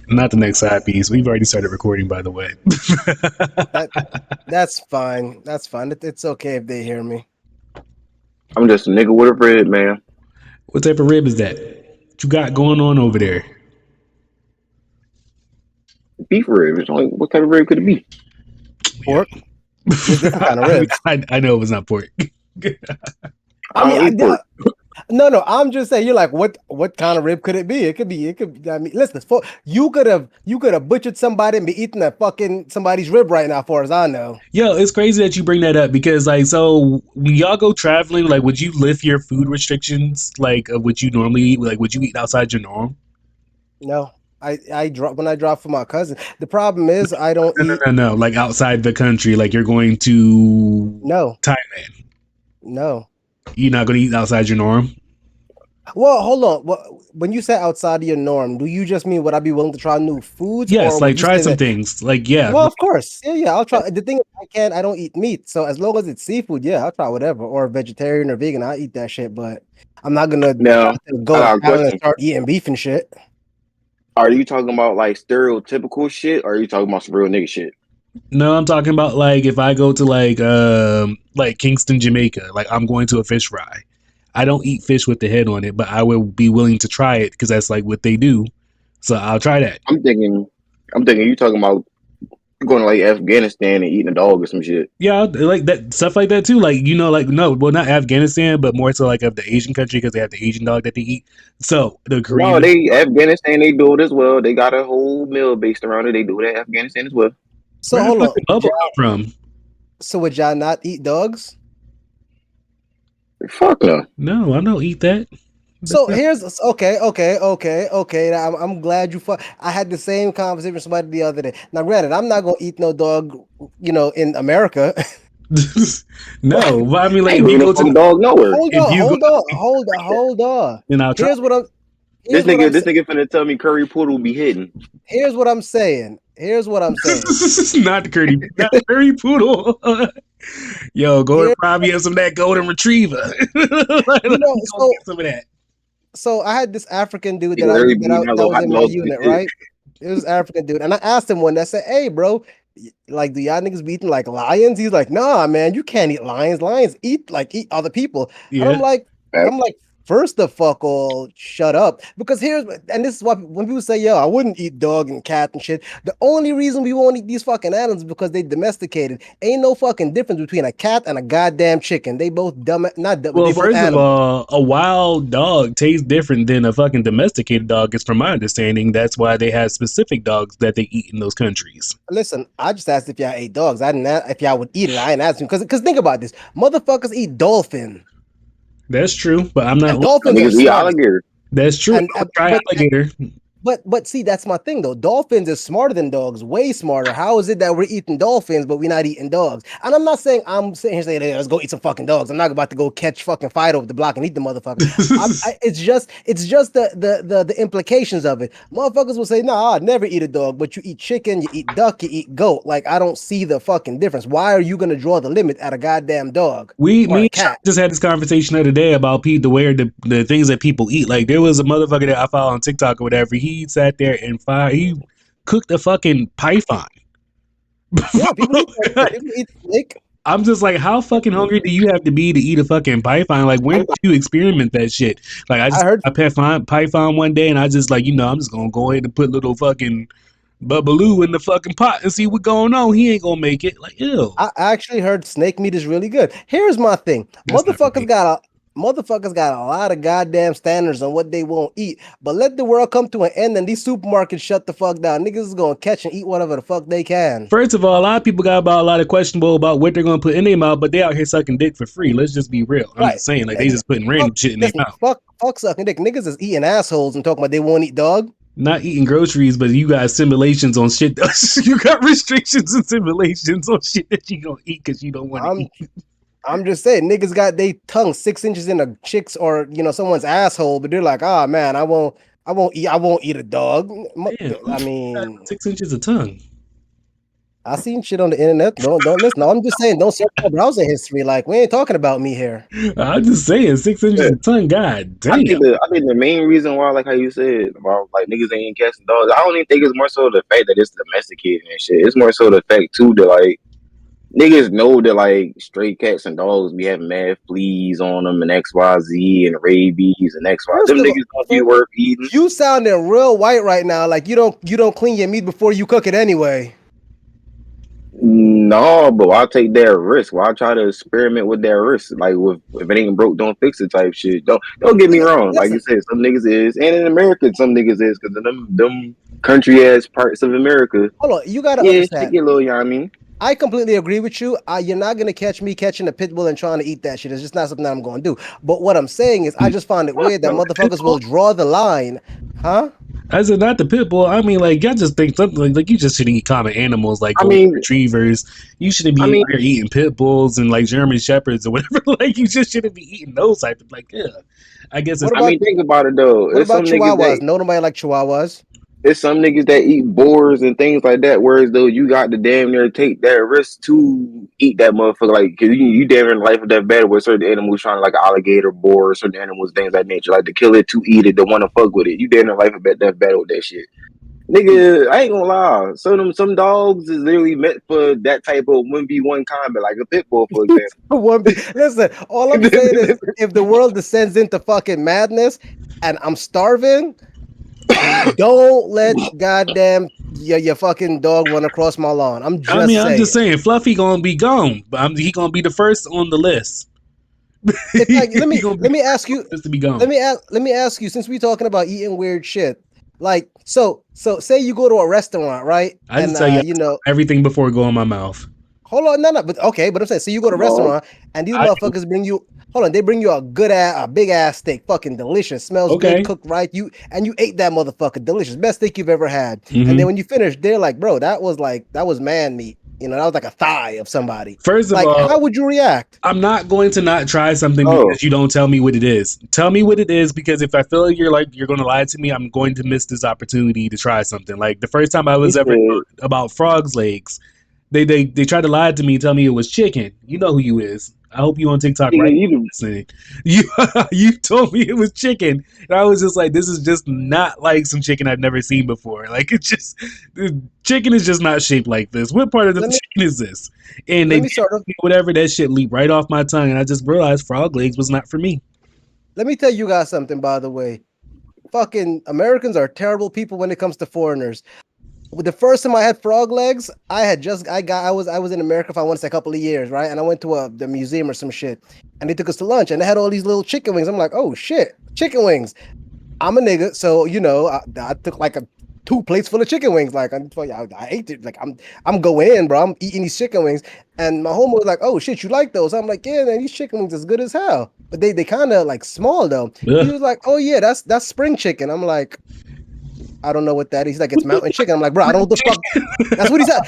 Not the next side piece. We've already started recording, by the way. That that's fine. That's fine. It's okay if they hear me. I'm just a nigga with a rib, man. What type of rib is that? What you got going on over there? Beef rib. It's only what type of rib could it be? Yeah. Pork. There's different kind of ribs. I know it was not pork. I I mean, don't eat pork. no. I'm just saying. You're like, what kind of rib could it be? It could be. It could. I mean, listen. You could have butchered somebody and be eating that fucking somebody's rib right now, far as I know. Yo, it's crazy that you bring that up because, like, so when y'all go traveling, like, would you lift your food restrictions, like, of what you normally eat? Like, would you eat outside your norm? No, I drop when I drop for my cousin. The problem is I don't eat. No. Like, outside the country, like, you're going to No, Thailand. no. You're not going to eat outside your norm? Well, hold on. When you say outside of your norm, do you just mean would I be willing to try new foods, Yes, or like, would you try say some that? things. Like, yeah. Well, of course. Yeah. I'll try. The thing is, I don't eat meat. So as long as it's seafood, yeah, I'll try whatever. Or vegetarian or vegan, I'll eat that shit. But I'm not gonna Now, go I to got a Thailand and question. start eating beef and shit. Are you talking about like stereotypical shit, or are you talking about some real nigga shit? No, I'm talking about, like, if I go to, like Kingston, Jamaica, like, I'm going to a fish fry. I don't eat fish with the head on it, but I will be willing to try it because that's, like, what they do. So I'll try that. I'm thinking, you talking about going to like Afghanistan and eating a dog or some shit. Yeah, like that stuff like that too. Like, like, no, well, not Afghanistan, but more so like of the Asian country because they have the Asian dog that they eat. So the No, Koreans, they Afghanistan they do it as well. They got a whole meal based around it. They do it at Afghanistan as well. So where the hold fuck on. did Bubba come from? So would y'all not eat dogs? Fuck no. No, I don't eat that. So here's okay. I'm glad you. I had the same conversation with somebody the other day. Now, granted, I'm not gonna eat no dog, in America. No, but I mean, I like, ain't if you bringing no go to, fucking dog nowhere. Hold if on, you go, hold on, hold on. then I'll try. Here's what I'm. This Here's what I'm. nigga, finna tell me curry poodle be hidden. Here's what I'm saying. Here's what I'm saying. Not the curry, not the curry poodle. Yo, go and Here, fry me up some of that golden retriever. Like, you let know, me go so get some of that. so I had this African dude He that I literally that be I, eating that that little was hot in my dogs and unit, shit. right? It was African dude, and I asked him one. That said, "Hey, bro, like, do y'all niggas be eating like lions?" He's like, "Nah, man, you can't eat lions. Lions eat other people." And Yeah. I'm like, first the fuck all, shut up. Because and this is why when people say, "Yo, I wouldn't eat dog and cat and shit," the only reason we won't eat these fucking animals is because they domesticated. Ain't no fucking difference between a cat and a goddamn chicken. They both dumb, not dumb, but Well, they both first of animals. all, a wild dog tastes different than a fucking domesticated dog. Is from my understanding. That's why they have specific dogs that they eat in those countries. Listen, I just asked if y'all ate dogs. I didn't ask if y'all would eat it. I ain't asking because think about this. Motherfuckers eat dolphin, That's true, but I'm not. and dolphins are Niggas eat smart. alligator. That's true. And I would try alligator. but see, that's my thing though. Dolphins is smarter than dogs, way smarter. How is it that we're eating dolphins but we're not eating dogs? And I'm not saying I'm sitting here saying, hey, let's go eat some fucking dogs. I'm not about to go catch fucking fight over the block and eat the motherfucker. It's just the implications of it. Motherfuckers will say, nah, I'd never eat a dog, but you eat chicken, you eat duck, you eat goat. Like, I don't see the fucking difference. Why are you gonna draw the limit at a goddamn dog or Me a and Sean cat? just had this conversation the other day about the way the things that people eat. Like, there was a motherfucker that I follow on TikTok or whatever. He sat there and he cooked a fucking python. Yeah, people eat that shit. People eat snake. I'm just like, how fucking hungry do you have to be to eat a fucking python? Like, when did you experiment that shit? Like, I I just heard a python one day, and I just, like, I'm just gonna go ahead and put little fucking Bubbaloo in the fucking pot and see what's going on. He ain't gonna make it. Like, ew, I actually heard snake meat is really good. Here's my thing. that's not for me. Motherfuckers got a lot of goddamn standards on what they won't eat. But let the world come to an end and these supermarkets shut the fuck down. Niggas is gonna catch and eat whatever the fuck they can. First of all, a lot of people got about a lot of questionable about what they're gonna put in their mouth, but they out here sucking dick for free. Let's just be real. I'm Right. just saying, like, they just putting random shit in their Listen, mouth. fuck sucking dick. Niggas is eating assholes and talking about they won't eat dog. Not eating groceries, but you got simulations on shit. You got restrictions and simulations on shit that you gonna eat because you don't want to I'm eat. I'm just saying, niggas got their tongue 6 inches in a chick's or someone's asshole, but they're like, oh man, I won't eat a dog. Damn, I got mean, 6 inches of tongue. I seen shit on the internet. Don't listen. No, I'm just saying, don't search my browser history. Like, we ain't talking about me here. I'm just saying, 6 inches a ton. God I damn. think the main reason why, like how you said, about like niggas ain't catching dogs, I don't even think it's more so the fact that it's domesticated and shit. It's more so the fact too that like niggas know that like stray cats and dogs be having mad fleas on them and XYZ and rabies and XY. First Them of all, niggas don't be worth eating. you sounding real white right now. Like you don't clean your meat before you cook it anyway. No, but I'll take that risk. Why try to experiment with that risk? Like, if it ain't broke, don't fix it type shit. Don't get me wrong. Like you Listen, said, some niggas is, and in America, some niggas is, because them country ass parts of America, hold on. You gotta yeah, shit understand. get low. You know what I mean? I completely agree with you. You're not gonna catch me catching a pit bull and trying to eat that shit. It's just not something I'm gonna do. But what I'm saying is, I just find it Fuck weird that no. motherfuckers will draw the line, huh? I said not the pit bull. I mean, like y'all just think something like you just shouldn't eat common animals like I golden mean, retrievers. You shouldn't I be mean, out here eating pit bulls and like German shepherds or whatever. Like you just shouldn't be eating those type of like. Yeah, I guess it's What I about mean, think about it though. what about chihuahuas? No, nobody like chihuahuas. It's some niggas that eat boars and things like that. Whereas though you got to damn near take that risk to eat that motherfucker. Like, cause you damn near in life or death battle with certain animals trying to like alligator, boar, certain animals, things like nature. Like to kill it, to eat it, to want to fuck with it. You damn near life or death battle with that shit. Nigga, I ain't gonna lie. Some dogs is literally meant for that type of 1v1 combat, like a pit bull, for example. Listen, all I'm saying is, if the world descends into fucking madness and I'm starving, don't let goddamn your fucking dog run across my lawn. I'm I just mean, I'm just saying. saying, Fluffy gonna be gone, but he gonna be the first on the list. It's like He gonna be let me ask you just to be gone. let me ask you, since we're talking about eating weird shit, like so say you go to a restaurant, right? I And just tell you you know, everything before it go in my mouth. hold on, no, but okay, but I'm saying, so you go to a No, restaurant and these I motherfuckers bring you, hold on, they bring you a big ass steak, fucking delicious, smells good, okay. cooked right. You ate that motherfucker, delicious, best steak you've ever had. And then hmm when you finish, they're like, bro, that was man meat. You know, that was like a thigh of somebody. First of Like, how all, would you react? I'm not going to not try something no. because you don't tell me what it is. Tell me what it is because if I feel like you're going to lie to me, I'm going to miss this opportunity to try something. Like the first time I He was ever said, about frogs legs, they tried to lie to me, tell me it was chicken. You know who you is. I hope you on TikTok right nigga, now listening. You you told me it was chicken, and I was just like, this is just not like some chicken I've never seen before. Like it's just chicken is just not shaped like this. What part of the Let me chicken is this? And they let me gave sort of me whatever that shit leaped right off my tongue, and I just realized frog legs was not for me. let me tell you guys something, by the way. Fucking Americans are terrible people when it comes to foreigners. The first time I had frog legs, I was in America for I want to say a couple of years, right? And I went to the museum or some shit, and they took us to lunch, and they had all these little chicken wings. I'm like, oh shit, chicken wings. I'm a nigga, so you know, I took like a 2 plates full of chicken wings. Like I ate it. Like I'm going in, bro. I'm eating these chicken wings, and my homie was like, "Oh shit, you like those?" I'm like, "Yeah, man, these chicken wings is good as hell." But they kind of like small though. He Ugh. was like, "Oh yeah, that's spring chicken." I'm like, I don't know what that is. He's like, it's mountain chicken. I'm like, bro, I don't know what the fuck. That's what he said.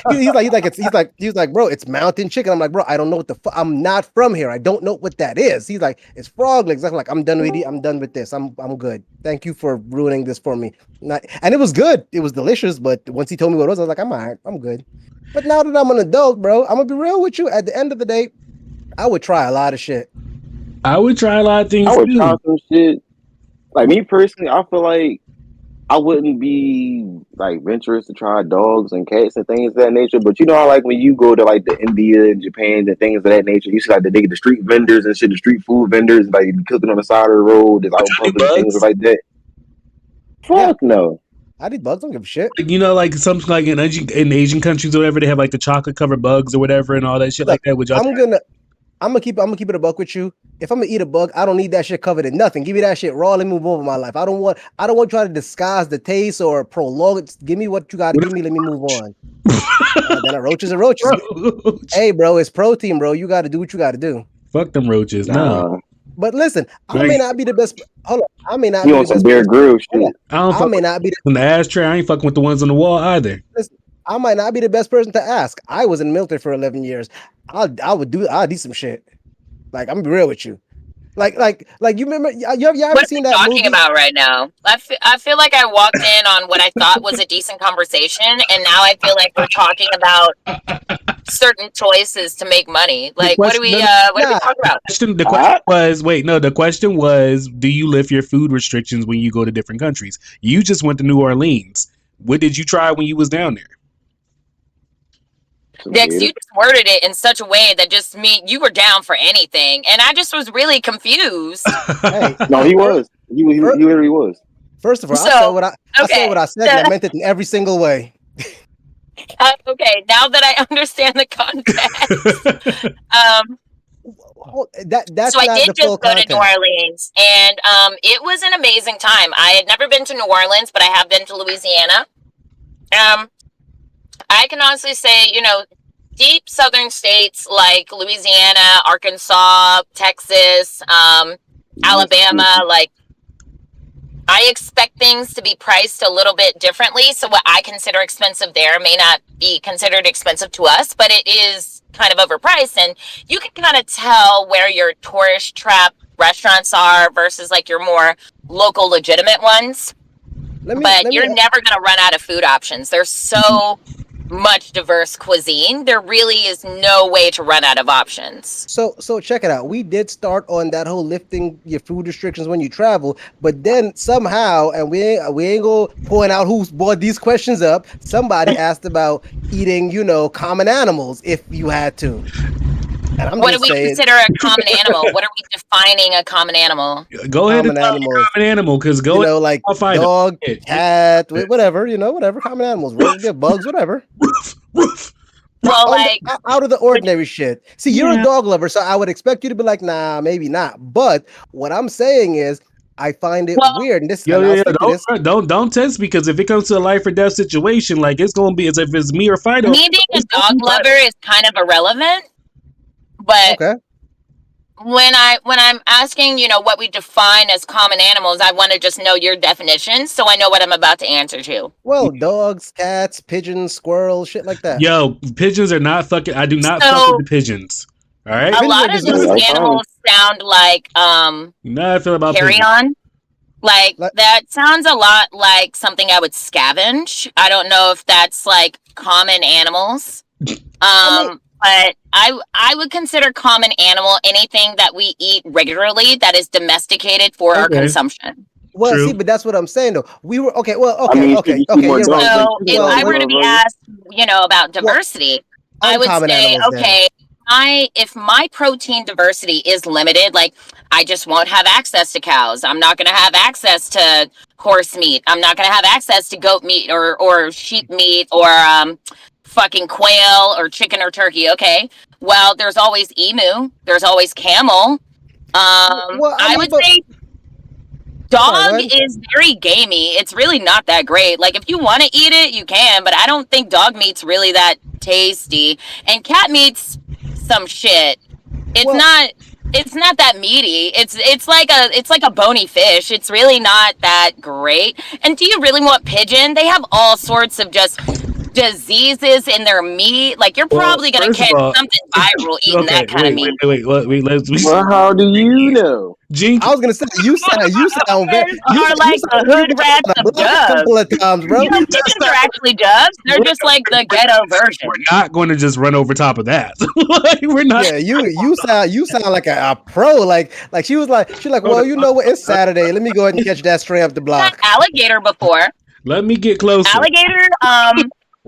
He's like, bro, it's mountain chicken. I'm like, bro, I don't know what the fuck. I'm not from here. I don't know what that is. He's like, it's frog legs. I'm like, I'm done with it. I'm done with this. I'm good. Thank you for ruining this for me. And it was good. It was delicious. But once he told me what it was, I was like, I'm all right. I'm good. But now that I'm an adult, bro, I'm gonna be real with you. At the end of the day, I would try a lot of shit. I would try a lot of I things would try too. some shit. Like me personally, I feel like I wouldn't be like venturous to try dogs and cats and things of that nature. But you know how like when you go to like the India and Japan and things of that nature, you see like the street vendors and shit, the street food vendors like be cooking on the side of the road, just Would out in y'all do public and things bugs? like that. Yeah, Fuck no. I did bugs. Don't give a shit. Like, you know, like some like in Asian countries or whatever, they have like the chocolate covered bugs or whatever and all that shit like Look, that. Would y'all I'm try? gonna I'm gonna keep it a buck with you. If I'm gonna eat a bug, I don't need that shit covered in nothing. Give me that shit raw. Let me move on with my life. I don't want to try to disguise the taste or prolong it. Give me what you got to What give me. Let me move on. Then a roach is a if roach. roach? Hey, bro, it's protein, bro. You got to do what you got to do. Fuck them roaches. No. Nah. But listen, I may Like, not be the best. Hold on, I may not You be on the some best Bear person. Grill Hold on, shit. I don't I fuck may with not be the in the ashtray. I ain't fucking with the ones on the wall either. listen, I might not be the best person to ask. I was in the military for 11 years. I'll do some shit. Like I'm gonna be real with you. Like you remember? You What haven't are seen we that talking movie? about right now? I feel like I walked in on what I thought was a decent conversation, and now I feel like we're talking about certain choices to make money. The Like, question, no, no, what are we Nah, talking about? the question was, wait, no, the question was, do you lift your food restrictions when you go to different countries? You just went to New Orleans. What did you try when you was down there? Dex, you just worded it in such a way that just mean you were down for anything, and I just was really confused. hey, No, he was. He literally was. first of all, So, I said what I said okay, what I said, and I meant it in every single way. okay. Now that I understand the context, That's so I not did the just full go to New context. Orleans, and it was an amazing time. I had never been to New Orleans, but I have been to Louisiana. I can honestly say, deep southern states like Louisiana, Arkansas, Texas, Alabama, like I expect things to be priced a little bit differently. So what I consider expensive there may not be considered expensive to us, but it is kind of overpriced. And you can kind of tell where your tourist trap restaurants are versus like your more local legitimate ones. But you're never going to run out of food options. There's so much diverse cuisine. There really is no way to run out of options. So check it out. We did start on that whole lifting your food restrictions when you travel, but then somehow, and we ain't gonna point out who brought these questions up. Somebody asked about eating, common animals if you had to. And I'm what do just we saying, consider a common animal? What are we defining a common animal? Go ahead and common tell animals, common animal, because like dog, cat, whatever, whatever common animals, bugs, whatever. Roof. Well, like out of the ordinary shit. See, you're a dog lover, so I would expect you to be like, nah, maybe not. But what I'm saying is, I find it weird. And don't test, because if it comes to a life or death situation, like it's gonna be as if it's me or Fido. Me being a dog lover is kind of irrelevant. But okay. When I'm asking, what we define as common animals, I want to just know your definition so I know what I'm about to answer to. Well, dogs, cats, pigeons, squirrels, shit like that. Yo, pigeons are not fucking. I do not fuck with the pigeons. All right. A lot of these animals sound like you know how I feel about carry-on. Like that sounds a lot like something I would scavenge. I don't know if that's like common animals. But I would consider common animal anything that we eat regularly that is domesticated for our consumption. Well, see, but that's what I'm saying though. We were okay. Well, okay. You're right. So if I were to be asked, about diversity, I would say, okay, if my protein diversity is limited, like I just won't have access to cows. I'm not going to have access to horse meat. I'm not going to have access to goat meat or sheep meat or fucking quail or chicken or turkey. Okay, well, there's always emu. There's always camel. I would say dog is very gamey. It's really not that great. Like if you want to eat it, you can, but I don't think dog meat's really that tasty. And cat meat's some shit. It's not that meaty. It's like a bony fish. It's really not that great. And do you really want pigeon? They have all sorts of just diseases in their meat. Like you're probably gonna catch something viral eating that kind of meat. Wait. Well, how do you know? I was gonna say you sound very. You are like the hood rats of doves. A couple of times, bro. Pigeons are actually doves. They're just like the ghetto version. We're not going to just run over top of that. We're not. Yeah, you sound like a pro. Like she's like, well, you know what? It's Saturday. Let me go ahead and catch that stray up the block. Alligator before. Let me get closer. Alligator.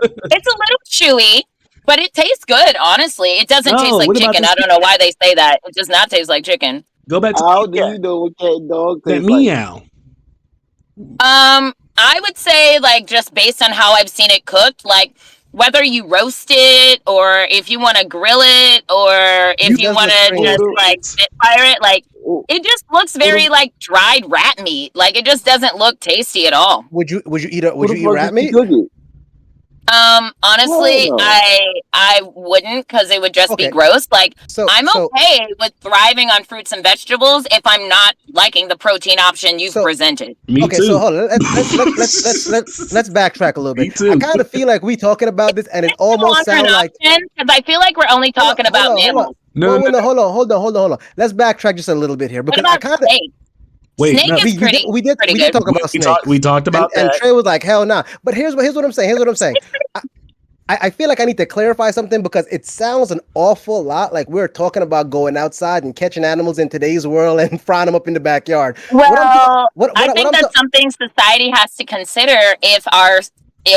It's a little chewy, but it tastes good. Honestly, it doesn't taste like chicken. I don't know why they say that. It does not taste like chicken. Go back to how do you know what cat dog tastes like? Meow. I would say like just based on how I've seen it cooked, like whether you roast it or if you want to grill it or if you want to just like spitfire it, like it just looks very like dried rat meat. Like it just doesn't look tasty at all. Would you eat rat meat? Honestly, I wouldn't, because it would just be gross. Like I'm okay with thriving on fruits and vegetables if I'm not liking the protein option you've presented. Me too. So hold on. Let's backtrack a little bit. I kind of feel like we talking about this, and it almost sounds like because I feel like we're only talking about mammals. No, no, hold on. Let's backtrack just a little bit here because what about snake? Wait, snake no. is we did talk about snake. We talked about that. And Trey was like, hell nah. But here's what I'm saying. I feel like I need to clarify something because it sounds an awful lot like we're talking about going outside and catching animals in today's world and frying them up in the backyard. Well, I think that's something society has to consider if our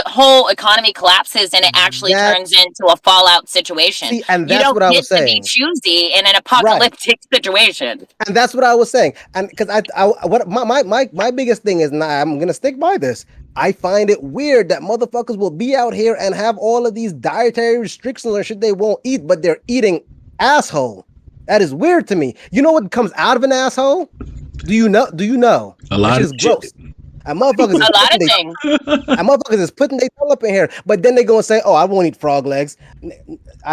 whole economy collapses and it actually turns into a fallout situation. See, and that's what I was saying. You don't get to be choosy in an apocalyptic situation. And that's what I was saying. And because my biggest thing is, I'm gonna stick by this. I find it weird that motherfuckers will be out here and have all of these dietary restrictions or shit they won't eat, but they're eating asshole. That is weird to me. You know what comes out of an asshole? Do you know? A lot of gross. And motherfuckers is putting their tongue up in here, but then they go and say, "Oh, I won't eat frog legs."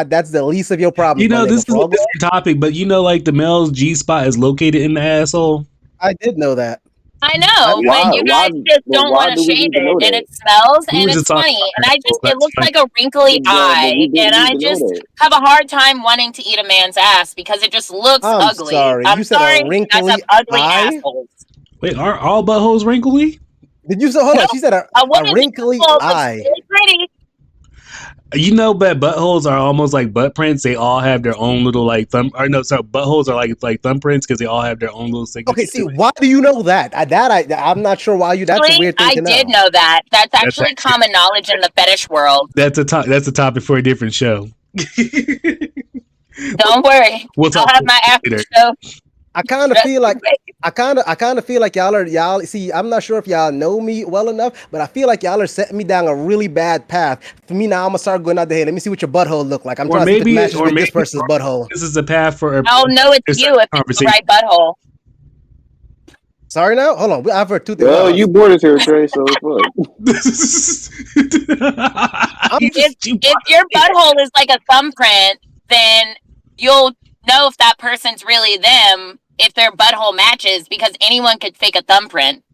That's the least of your problem. You know, this is a different topic, but you know, like the male's G spot is located in the asshole. I did know that. I know, but you guys just don't want to shave it, and it smells, and it's funny, and it looks like a wrinkly eye, and I just have a hard time wanting to eat a man's ass because it just looks ugly. I'm sorry, you guys have ugly assholes. Wait, are all buttholes wrinkly? Did you say? Hold on, she said a wrinkly eye. Really pretty. You know, but buttholes are almost like butt prints. They all have their own little like thumb. Or no, sorry, buttholes are like thumbprints because they all have their own little signature. Okay, see, why do you know that? I'm not sure why you. That's a weird thing to know. I did know that. That's actually common knowledge in the fetish world. That's a topic for a different show. Don't worry, I'll have my after show. I kind of feel like y'all see, I'm not sure if y'all know me well enough, but I feel like y'all are setting me down a really bad path. For me now, I'm gonna start going out there. Let me see what your butthole look like. I'm trying to see if it matches with this person's butthole. This is a path for I'll know it's you if it's the right butthole. Sorry now? Hold on. I've heard two things. Well, you bought us here, Trey, so fuck. If your butthole is like a thumbprint, then you'll know if that person's really them if their butthole matches, because anyone could fake a thumbprint.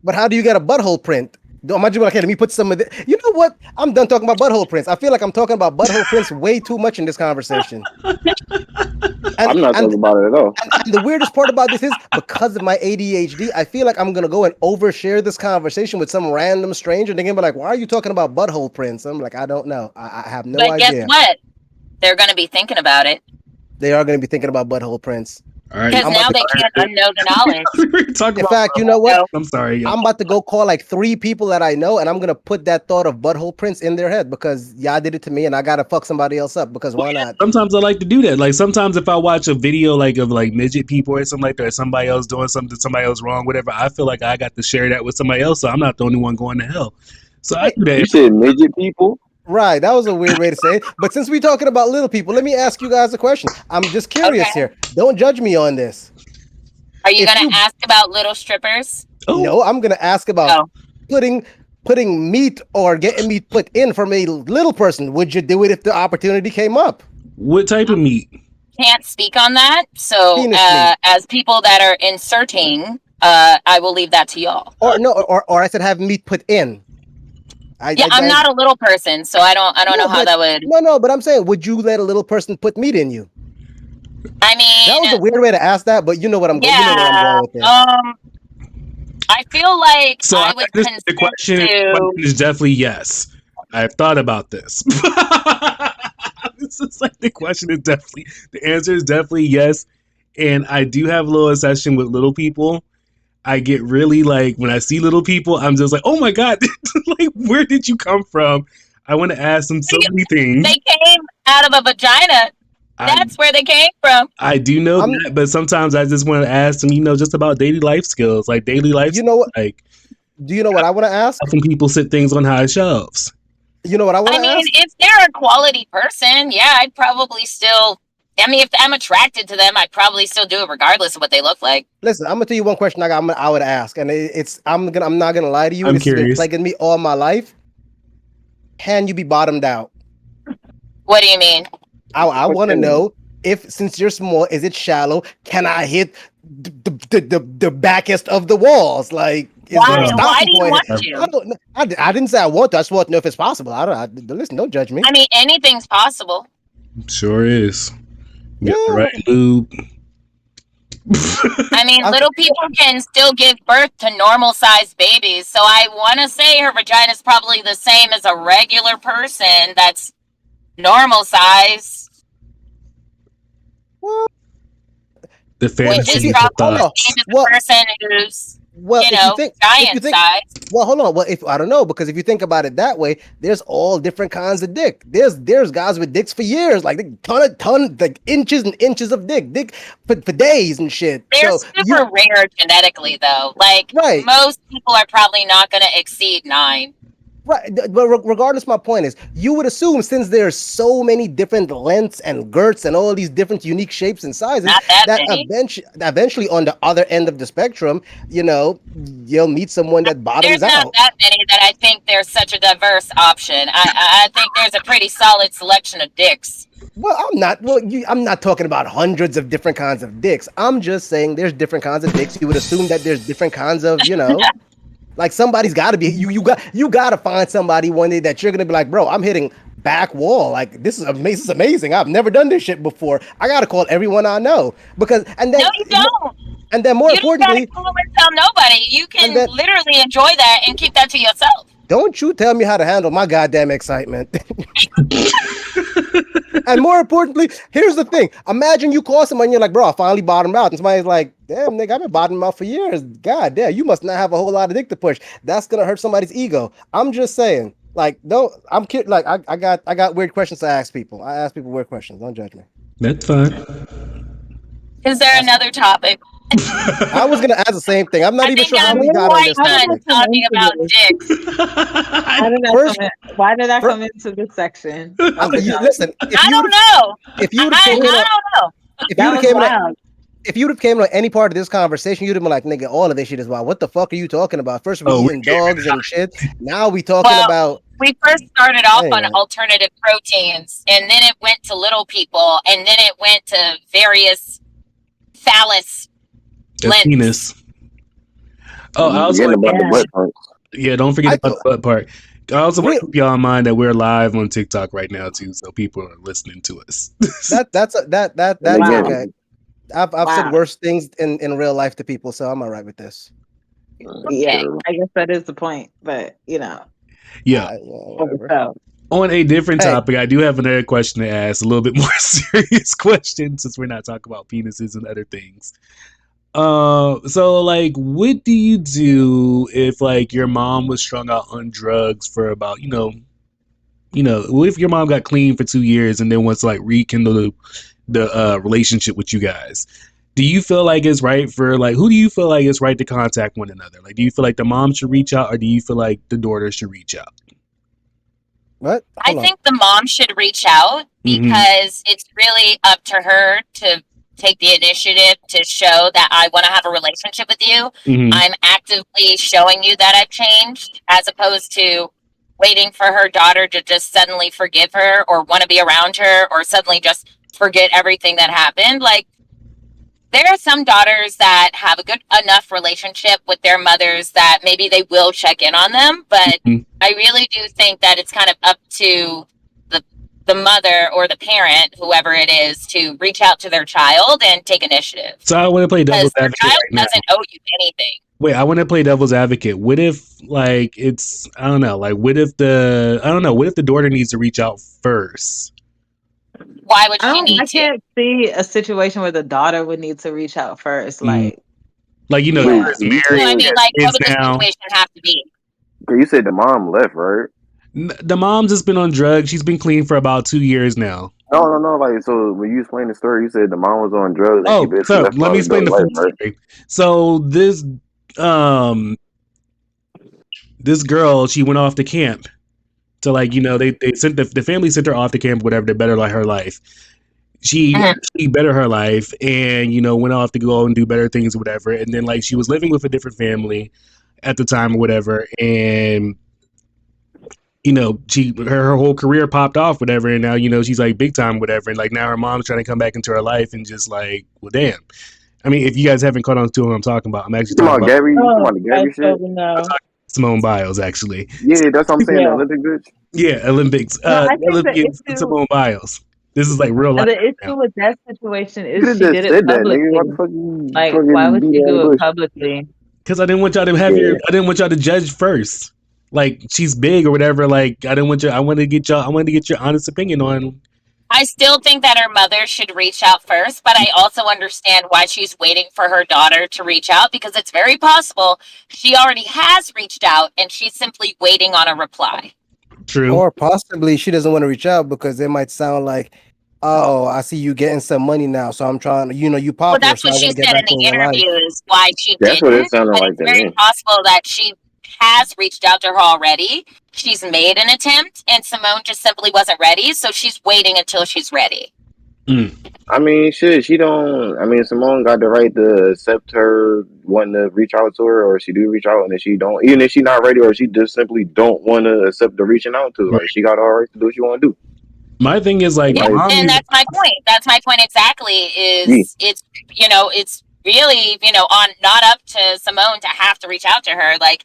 But how do you get a butthole print? Imagine, okay, let me put some of it. You know what? I'm done talking about butthole prints. I feel like I'm talking about butthole prints way too much in this conversation. I'm not talking about it at all. And the weirdest part about this is because of my ADHD, I feel like I'm gonna go and overshare this conversation with some random stranger. They're gonna be like, "Why are you talking about butthole prints?" I'm like, "I don't know. I have no idea." But guess what? They're gonna be thinking about it. They are going to be thinking about butthole prints. Because now they can't unknow the knowledge. In fact, you know what? I'm sorry. I'm about to go call like 3 people that I know, and I'm going to put that thought of butthole prints in their head because y'all did it to me, and I got to fuck somebody else up because why not? Sometimes I like to do that. Like sometimes if I watch a video like of like midget people or something like that, or somebody else doing something, somebody else wrong, whatever, I feel like I got to share that with somebody else, so I'm not the only one going to hell. So I do that. You said midget people? Right, that was a weird way to say it. But since we're talking about little people, let me ask you guys a question. I'm just curious here. Don't judge me on this. Are you going to ask about little strippers? No, I'm going to ask about putting meat or getting meat put in from a little person. Would you do it if the opportunity came up? What type of meat? Can't speak on that. So as people that are inserting, I will leave that to y'all. Or I said have meat put in. I'm not a little person, so I don't know how that would. No, but I'm saying, would you let a little person put meat in you? I mean, that was a weird way to ask that, but you know what I'm going. You know where I'm going with this. I feel like so I would consent the question is definitely yes. I've thought about this. This is like the question is definitely the answer is definitely yes, and I do have a little obsession with little people. I get really like when I see little people, I'm just like, oh my God, like where did you come from? I want to ask them so many things. They came out of a vagina. That's where they came from. I do know that, but sometimes I just want to ask them, just about daily life skills, like daily life. You know what? Like, do you know what I want to ask? Often people sit things on high shelves. You know what I want to ask? I mean, if they're a quality person, yeah, I'd probably still. I mean, if I'm attracted to them, I'd probably still do it regardless of what they look like. Listen, I'm gonna tell you one question I would ask, and I'm not gonna lie to you. This has been plaguing me all my life. Can you be bottomed out? What do you mean? I want to know if, since you're small, is it shallow? Can I hit the backest of the walls? Like, why do you want to? I didn't say I want to. I just want to know if it's possible. Listen, don't judge me. I mean, anything's possible. Sure is. You got the Yeah. right lube. I mean, little people can still give birth to normal sized babies. So I want to say her vagina is probably the same as a regular person that's normal size. Well, The fantasy probably thoughts. the person who's giant size. Well, hold on. Well, if I don't know, because if you think about it that way, there's all different kinds of dick. There's guys with dicks for years, like like inches and inches of dick for days and shit. They're super rare genetically, though. Like most people are probably not going to exceed 9. Right, but regardless, my point is, you would assume since there's so many different lengths and girths and all these different unique shapes and sizes, that eventually on the other end of the spectrum, you'll meet someone that bottoms out. There's not that many that I think there's such a diverse option. I think there's a pretty solid selection of dicks. Well, I'm not talking about hundreds of different kinds of dicks. I'm just saying there's different kinds of dicks. You would assume that there's different kinds of, like somebody's got to be, you got to find somebody one day that you're going to be like, bro, I'm hitting back wall. Like, this is amazing. I've never done this shit before. I got to call everyone I know no, you don't. And then more importantly, you don't gotta tell nobody. You can literally enjoy that and keep that to yourself. Don't you tell me how to handle my goddamn excitement. And more importantly, here's the thing. Imagine you call someone and you're like, bro, I finally bottomed out. And somebody's like, damn, nigga, I've been bottoming out for years. God damn, you must not have a whole lot of dick to push. That's going to hurt somebody's ego. I'm just saying, like, I'm kidding. Like, I got weird questions to ask people. I ask people weird questions. Don't judge me. That's fine. Is there another topic? I was gonna ask the same thing. I'm not even sure how we got on this topic. Talking about dicks. Why did I come into this section? Listen, I don't know. If you would have came to any part of this conversation, you'd have been like, "Nigga, all of this shit is wild. What the fuck are you talking about? First we're eating dogs and shit. Now we talking about." We first started off on alternative proteins, and then it went to little people, and then it went to various phallus. Penis. Oh, I also don't forget about the butt part. I also want to keep y'all in mind that we're live on TikTok right now too, so people are listening to us. That's okay. I've said worse things in real life to people, so I'm all right with this. Yeah, I guess that is the point, but Yeah. On a different topic, I do have another question to ask, a little bit more serious question, since we're not talking about penises and other things. So like, what do you do if like your mom was strung out on drugs for about, what if your mom got clean for 2 years and then wants to like rekindle the relationship with you guys? Do you feel like it's right for like, who do you feel like it's right to contact one another? Like, do you feel like the mom should reach out, or do you feel like the daughter should reach out? What? I think the mom should reach out because it's really up to her to take the initiative to show that I want to have a relationship with you. I'm actively showing you that I've changed, as opposed to waiting for her daughter to just suddenly forgive her or want to be around her or suddenly just forget everything that happened. Like, there are some daughters that have a good enough relationship with their mothers that maybe they will check in on them. But I really do think that it's kind of up to the mother or the parent, whoever it is, to reach out to their child and take initiative. So I want to play devil's advocate. Their child doesn't owe you anything. Wait, I want to play devil's advocate. What if, like, it's, I don't know, like, what if the daughter needs to reach out first? Why would she need to? I can't see a situation where the daughter would need to reach out first. Like, married. I mean, like, what would the situation have to be? You said the mom left, right? The mom's just been on drugs. She's been clean for about 2 years now. No. Like, so when you explained the story, you said the mom was on drugs. And so let me explain the full story. Right? So this girl, she went off to camp to, like, they sent the family sent her off to camp, whatever, to better like her life. She bettered her life and went off to go and do better things or whatever. And then, like, she was living with a different family at the time or whatever, and her whole career popped off, whatever, and now she's like big time, whatever, and like now her mom's trying to come back into her life and just like, well, damn. I mean, if you guys haven't caught on to what I'm talking about, I'm actually talking about Gabby. Gabby shit. Simone Biles, actually. Yeah, that's what I'm saying. The Olympic bitch. Yeah, Olympics. Olympians. Simone Biles. This is like real life. And the now. issue with that situation You could is have she just did it said that, nigga. Why the publicly. fuck you Like, why fucking would beat she around the do it bush? publicly? Because I didn't want y'all to have Yeah. I didn't want y'all to judge first. Like she's big or whatever. Like I didn't want you. I wanted to get y'all. I wanted to get your honest opinion on. I still think that her mother should reach out first, but I also understand why she's waiting for her daughter to reach out, because it's very possible she already has reached out and she's simply waiting on a reply. True. Or possibly she doesn't want to reach out because it might sound like, oh, I see you getting some money now, so I'm trying to, you popular. Well, that's so what I she want to get said in back the in your life. interview is why she That's what it didn't. sounded But like it's to very me. possible that she has reached out to her already. She's made an attempt, and Simone just simply wasn't ready, so she's waiting until she's ready. I mean, shit, she don't. I mean, Simone got the right to accept her wanting to reach out to her, or she do reach out, and if she don't, even if she not ready, or she just simply don't want to accept the reaching out to, like she got all right to do what she want to do. My thing is like, Yeah, mom and needs- that's my point. That's my point exactly. Is it's it's really on not up to Simone to have to reach out to her. Like,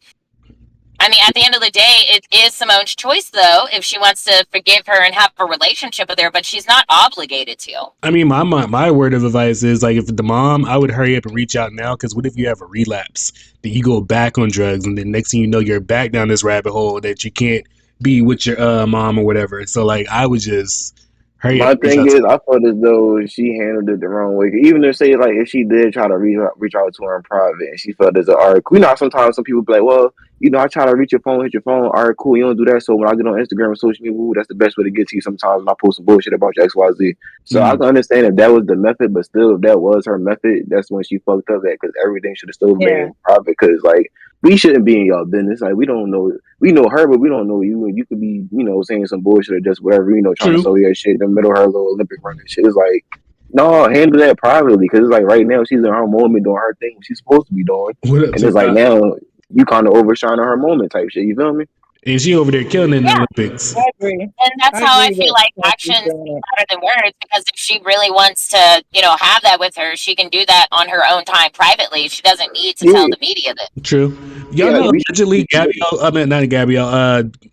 I mean, at the end of the day, it is Simone's choice, though, if she wants to forgive her and have a relationship with her, but she's not obligated to. I mean, my word of advice is like, if the mom, I would hurry up and reach out now, because what if you have a relapse, then you go back on drugs, and then next thing you know, you're back down this rabbit hole that you can't be with your mom or whatever. So like, I would just hurry My up. And reach thing out is, to I felt as though she handled it the wrong way. Even if say like if she did try to reach out to her in private, and she felt as a all right, cool. Sometimes some people be like, well, I try to reach your phone, hit your phone. All right, cool. You don't do that. So when I get on Instagram and social media, ooh, that's the best way to get to you. Sometimes when I post some bullshit about your XYZ. So I can understand if that was the method, but still, if that was her method, that's when she fucked up at, because everything should have still been private. Because like we shouldn't be in y'all business. Like we don't know. We know her, but we don't know you. And you could be, saying some bullshit or just whatever, trying to sell your shit in the middle of her little Olympic run and shit. It's like, no, handle that privately. Because it's like right now she's in her moment doing her thing she's supposed to be doing. And it's like now you kind of overshining her moment type shit. You feel me? And she over there killing it in the Olympics. I agree. And that's how I feel like actions speak louder than words, because if she really wants to, have that with her, she can do that on her own time privately. She doesn't need to tell the media that. True. Y'all know allegedly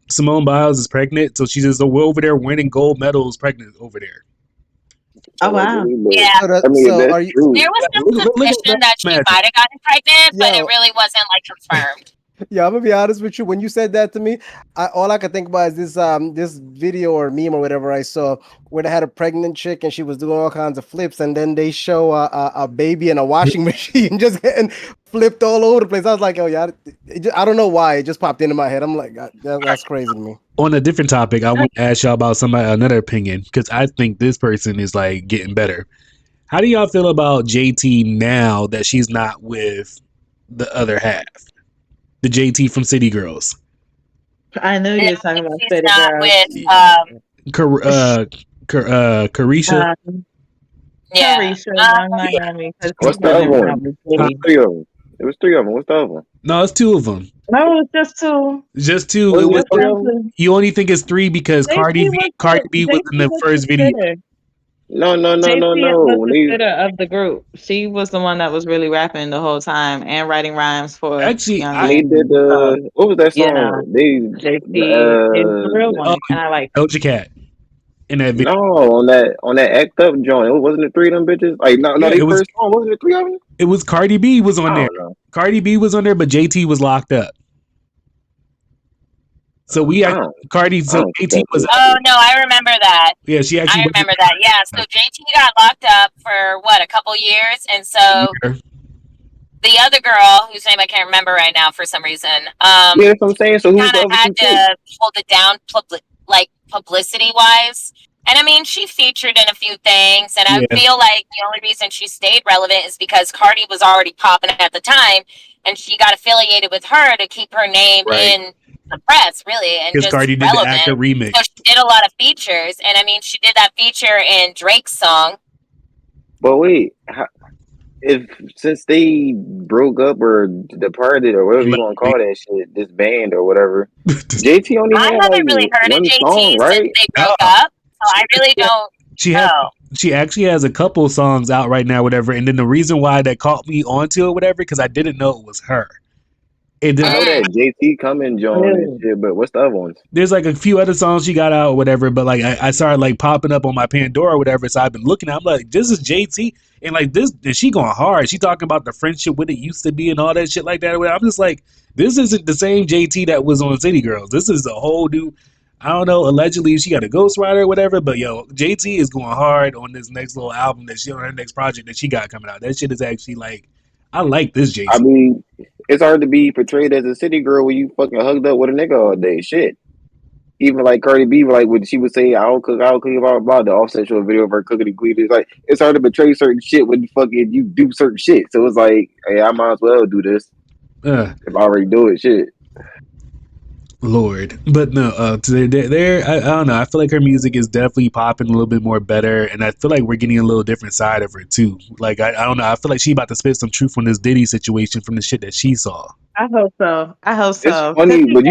Simone Biles is pregnant, so she's just over there winning gold medals pregnant over there. Oh wow. Yeah. I mean, So that's are you? true. There was some suspicion that she might have gotten pregnant, but it really wasn't confirmed. Yeah, I'm gonna be honest with you. When you said that to me, all I could think about is this video or meme or whatever I saw where they had a pregnant chick and she was doing all kinds of flips, and then they show a baby in a washing machine just getting flipped all over the place. I was like, oh yeah, I don't know why it just popped into my head. I'm like, that's crazy to me. On a different topic, I want to ask y'all about another opinion, because I think this person is like getting better. How do y'all feel about JT now that she's not with the other half? The JT from City Girls. I know you were talking about City Girls. Carisha. Carisha, Young Miami. What's the other one? Three of them. It was three of them. What's the other one? No, it's two of them. No, it was just two. Just two. You only think it's three because Cardi B was in the first video. No. Was the spitter of the group. She was the one that was really rapping the whole time and writing rhymes for. Actually, they did what was that song? Yeah, JT is the real one, and I like Doja Cat in that video. No, on that Act Up joint, wasn't it three of them bitches? Like they first song, wasn't it three of them? It was Cardi B was on there. Cardi B was on there, but JT was locked up. So JT was. Oh no, I remember that. Yeah, she actually. I remember that. Yeah, so JT got locked up for a couple years, and so the other girl, whose name I can't remember right now for some reason. Yeah, that's what I'm saying. So who kind of had to hold it down, publicity wise. And I mean, she featured in a few things, and I feel like the only reason she stayed relevant is because Cardi was already popping at the time, and she got affiliated with her to keep her name in the press, really, and just Cardi did the Actor remix. So she did a lot of features, and I mean, she did that feature in Drake's song. But wait, since they broke up or departed or whatever you want to call that shit, this band or whatever, JT only had I haven't really heard of JT song, right? since they broke up, so I really don't. She actually has a couple songs out right now, whatever. And then the reason why that caught me onto it, whatever, because I didn't know it was her. And then, I know that JT coming, John, and shit, but what's the other ones? There's like a few other songs she got out or whatever, but like I started like popping up on my Pandora or whatever, so I've been looking. I'm like, this is JT, and like this, and she going hard. She talking about the friendship what it used to be and all that shit like that. I'm just like, this isn't the same JT that was on City Girls. This is a whole new. I don't know. Allegedly, she got a ghostwriter or whatever, but yo, JT is going hard on this next little album that she on her next project that she got coming out. That shit is actually like, I like this JT. I mean, it's hard to be portrayed as a city girl when you fucking hugged up with a nigga all day. Shit. Even like Cardi B, like when she would say, I'll cook, about the Offset show video of her cooking and cleaning. It's like, it's hard to betray certain shit when fucking you do certain shit. So it's like, hey, I might as well do this. If I already do it, shit. Lord, but no, there. I don't know. I feel like her music is definitely popping a little bit more better, and I feel like we're getting a little different side of her too. Like I don't know. I feel like she about to spit some truth on this Diddy situation from the shit that she saw. I hope so. It's funny, but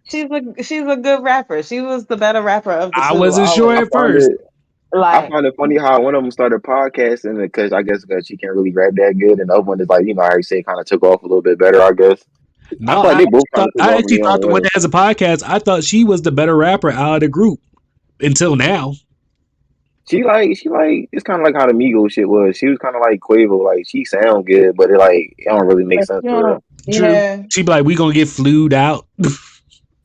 she's a good rapper. She was the better rapper of the two. I wasn't sure at first. I find it funny how one of them started podcasting because I guess because she can't really rap that good, and the other one is like, how you say, kind of took off a little bit better, I guess. No, I actually thought the one that has a podcast, I thought she was the better rapper out of the group until now. She like it's kind of like how the Migos shit was. She was kind of like Quavo, like she sound good, but it don't really make sense to her. Yeah. She be like, we gonna get flued out.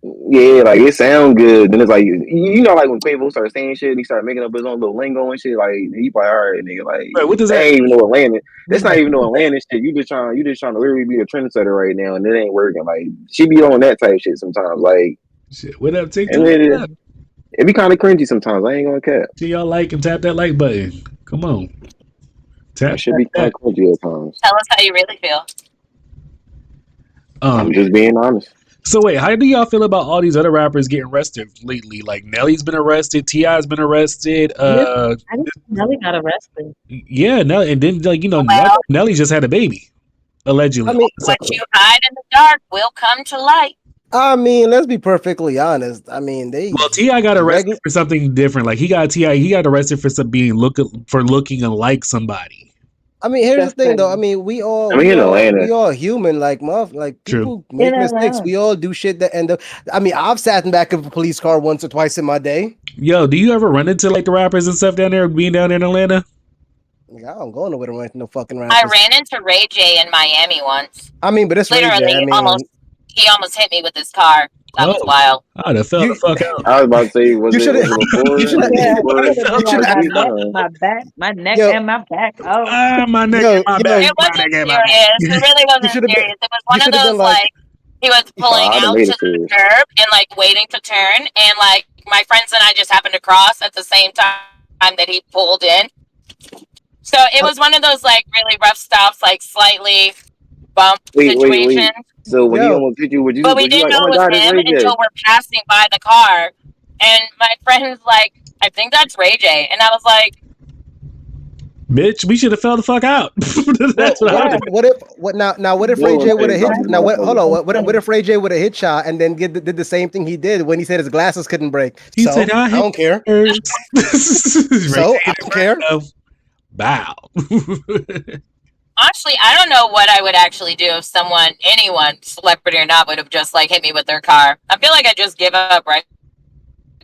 Yeah, like it sound good. Then it's like like when Quavo started saying shit, he started making up his own little lingo and shit. Like he like, all right, nigga, like what does that? Ain't even no Atlanta. It's not even no Atlanta shit. You just trying to literally be a trendsetter right now, and it ain't working. Like she be on that type shit sometimes. Like shit, what up, TikTok? It be kind of cringy sometimes. I ain't gonna cap. See y'all like and tap that like button. Come on, tap. That should be kind of cringy at times. Tell us how you really feel. I'm just being honest. So wait, how do y'all feel about all these other rappers getting arrested lately? Like Nelly's been arrested, T.I.'s been arrested. I think Nelly got arrested. Yeah, Nelly, and then Nelly just had a baby, allegedly. I mean, what you hide in the dark will come to light. I mean, let's be perfectly honest. I mean, T.I. got arrested for something different. Like he got arrested for looking like somebody. I mean, here's the thing, though. I mean, we all human, like people make mistakes. We all do shit that end up. I mean, I've sat in back of a police car once or twice in my day. Yo, do you ever run into like the rappers and stuff down there, being down there in Atlanta? I don't go nowhere to run into no fucking rappers. I ran into Ray J in Miami once. I mean, but it's literally Ray J. He almost hit me with his car. That was wild. I'd have fell the fuck out. I was about to say, my back, my neck, and my back. Oh, my neck and my back. It wasn't serious. It really wasn't serious. It was one of those like he was pulling out to the curb and like waiting to turn, and like my friends and I just happened to cross at the same time that he pulled in. So it was one of those like really rough stops, like slightly bump situations. So when he almost hit you, but we didn't know it was him until we're passing by the car, and my friend's like, "I think that's Ray J," and I was like, "Bitch, we should have fell the fuck out." That's what if Ray J would have hit? Now what if Ray J would have hit shot and then did the same thing he did when he said his glasses couldn't break? He said, "I don't care." So I don't care. Bow. Honestly, I don't know what I would actually do if anyone, celebrity or not, would have just like hit me with their car. I feel like I just give up, right?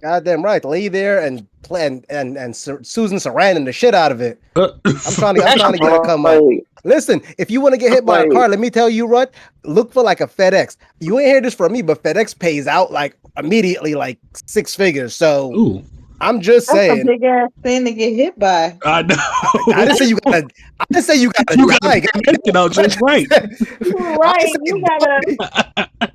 Goddamn right. Lay there and plan and Susan Sarandon the shit out of it. I'm trying to get a come up. Listen, if you want to get hit by a car, let me tell you, Rut, look for like a FedEx. You ain't hear this from me, but FedEx pays out like immediately like 6 figures. So ooh. I'm just saying. That's a big ass thing to get hit by. I know. I didn't say you gotta. I didn't say you gotta. Just right. Right. You gotta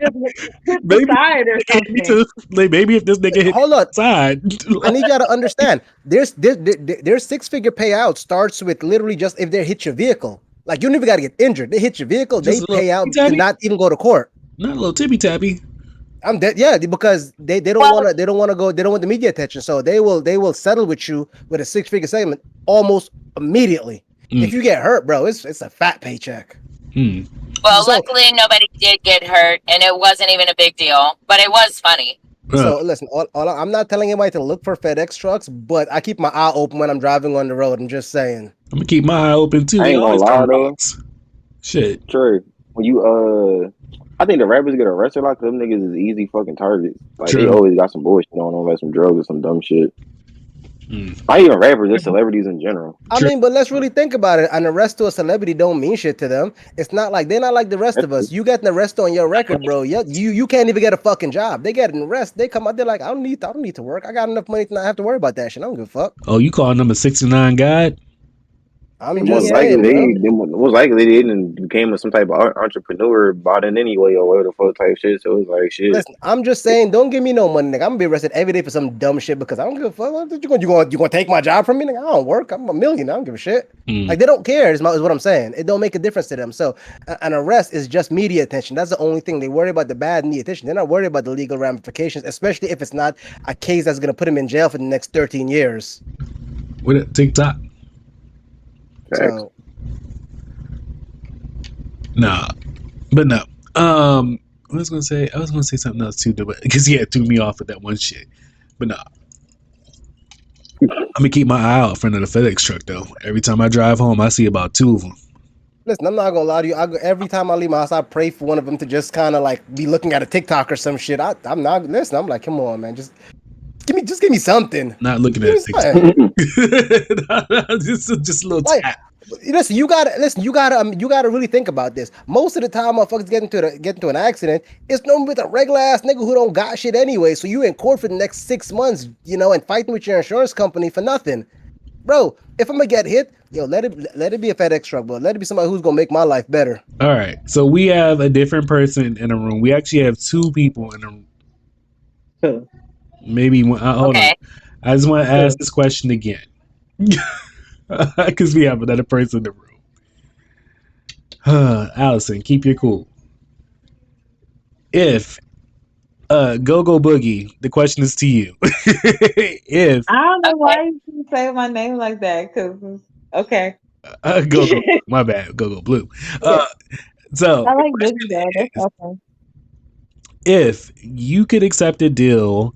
just hit the side or something. Maybe if this nigga hit hold on side. I need y'all to understand. There's 6-figure payout starts with literally just if they hit your vehicle. Like you don't even gotta get injured. They hit your vehicle. Just they pay out to not even go to court. Not a little tippy tappy. I'm dead. Yeah, because they don't want to go. They don't want the media attention, so they will settle with you with a 6-figure segment almost immediately. If you get hurt, bro, it's a fat paycheck. Well, luckily nobody did get hurt, and it wasn't even a big deal, but it was funny. So listen, I'm not telling anybody to look for FedEx trucks, but I keep my eye open when I'm driving on the road. I'm just saying. I'm gonna keep my eye open too. I ain't gonna lie though. Shit, Trey, when you I think the rappers get arrested a lot because them niggas is easy fucking targets. Like True. they always got some bullshit going on, like some drugs or some dumb shit. Not even rappers, just celebrities in general. I mean, but let's really think about it. An arrest to a celebrity don't mean shit to them. It's not like they're not like the rest of us. You get an arrest on your record, bro. You can't even get a fucking job. They get an arrest. They come out. They're like, I don't need to work. I got enough money to not have to worry about that shit. I don't give a fuck. Oh, you calling number 69 God? I'm just saying, most likely they didn't became some type of entrepreneur, bought in anyway or whatever the fuck type shit. So it was like shit. Listen, I'm just saying, don't give me no money, nigga. I'm gonna be arrested every day for some dumb shit because I don't give a fuck. You gonna take my job from me, nigga? I don't work. I'm a millionaire. I don't give a shit. Like they don't care. Is what I'm saying. It don't make a difference to them. So an arrest is just media attention. That's the only thing they worry about. The bad media attention. They're not worried about the legal ramifications, especially if it's not a case that's gonna put him in jail for the next 13 years. With it, TikTok. So. Nah, but no. I was gonna say something else too, but because he had threw me off with that one shit. But nah, I'm gonna keep my eye out for another FedEx truck though. Every time I drive home, I see about 2 of them. Listen, I'm not gonna lie to you. Every time I leave my house, I pray for one of them to just kind of like be looking at a TikTok or some shit. I'm not. Listen, I'm like, come on, man, just give me something. Not looking at TikTok. just a little tap. Listen, you gotta really think about this. Most of the time, motherfuckers get into an accident. It's no with a regular ass nigga who don't got shit anyway. So you in court for the next 6 months, and fighting with your insurance company for nothing, bro. If I'm gonna get hit, let it be a FedEx truck, bro. Let it be somebody who's gonna make my life better. All right, so we have a different person in a room. We actually have 2 people in a room. Maybe one. Hold on. I just want to ask this question again. Because we have another person in the room. Allison, keep your cool. If Go-Go Boogie, the question is to you. If I don't know why you say my name like that, because okay. Go-Go, my bad, Go-Go Blue. So I like Boogie though. That's awesome. If you could accept a deal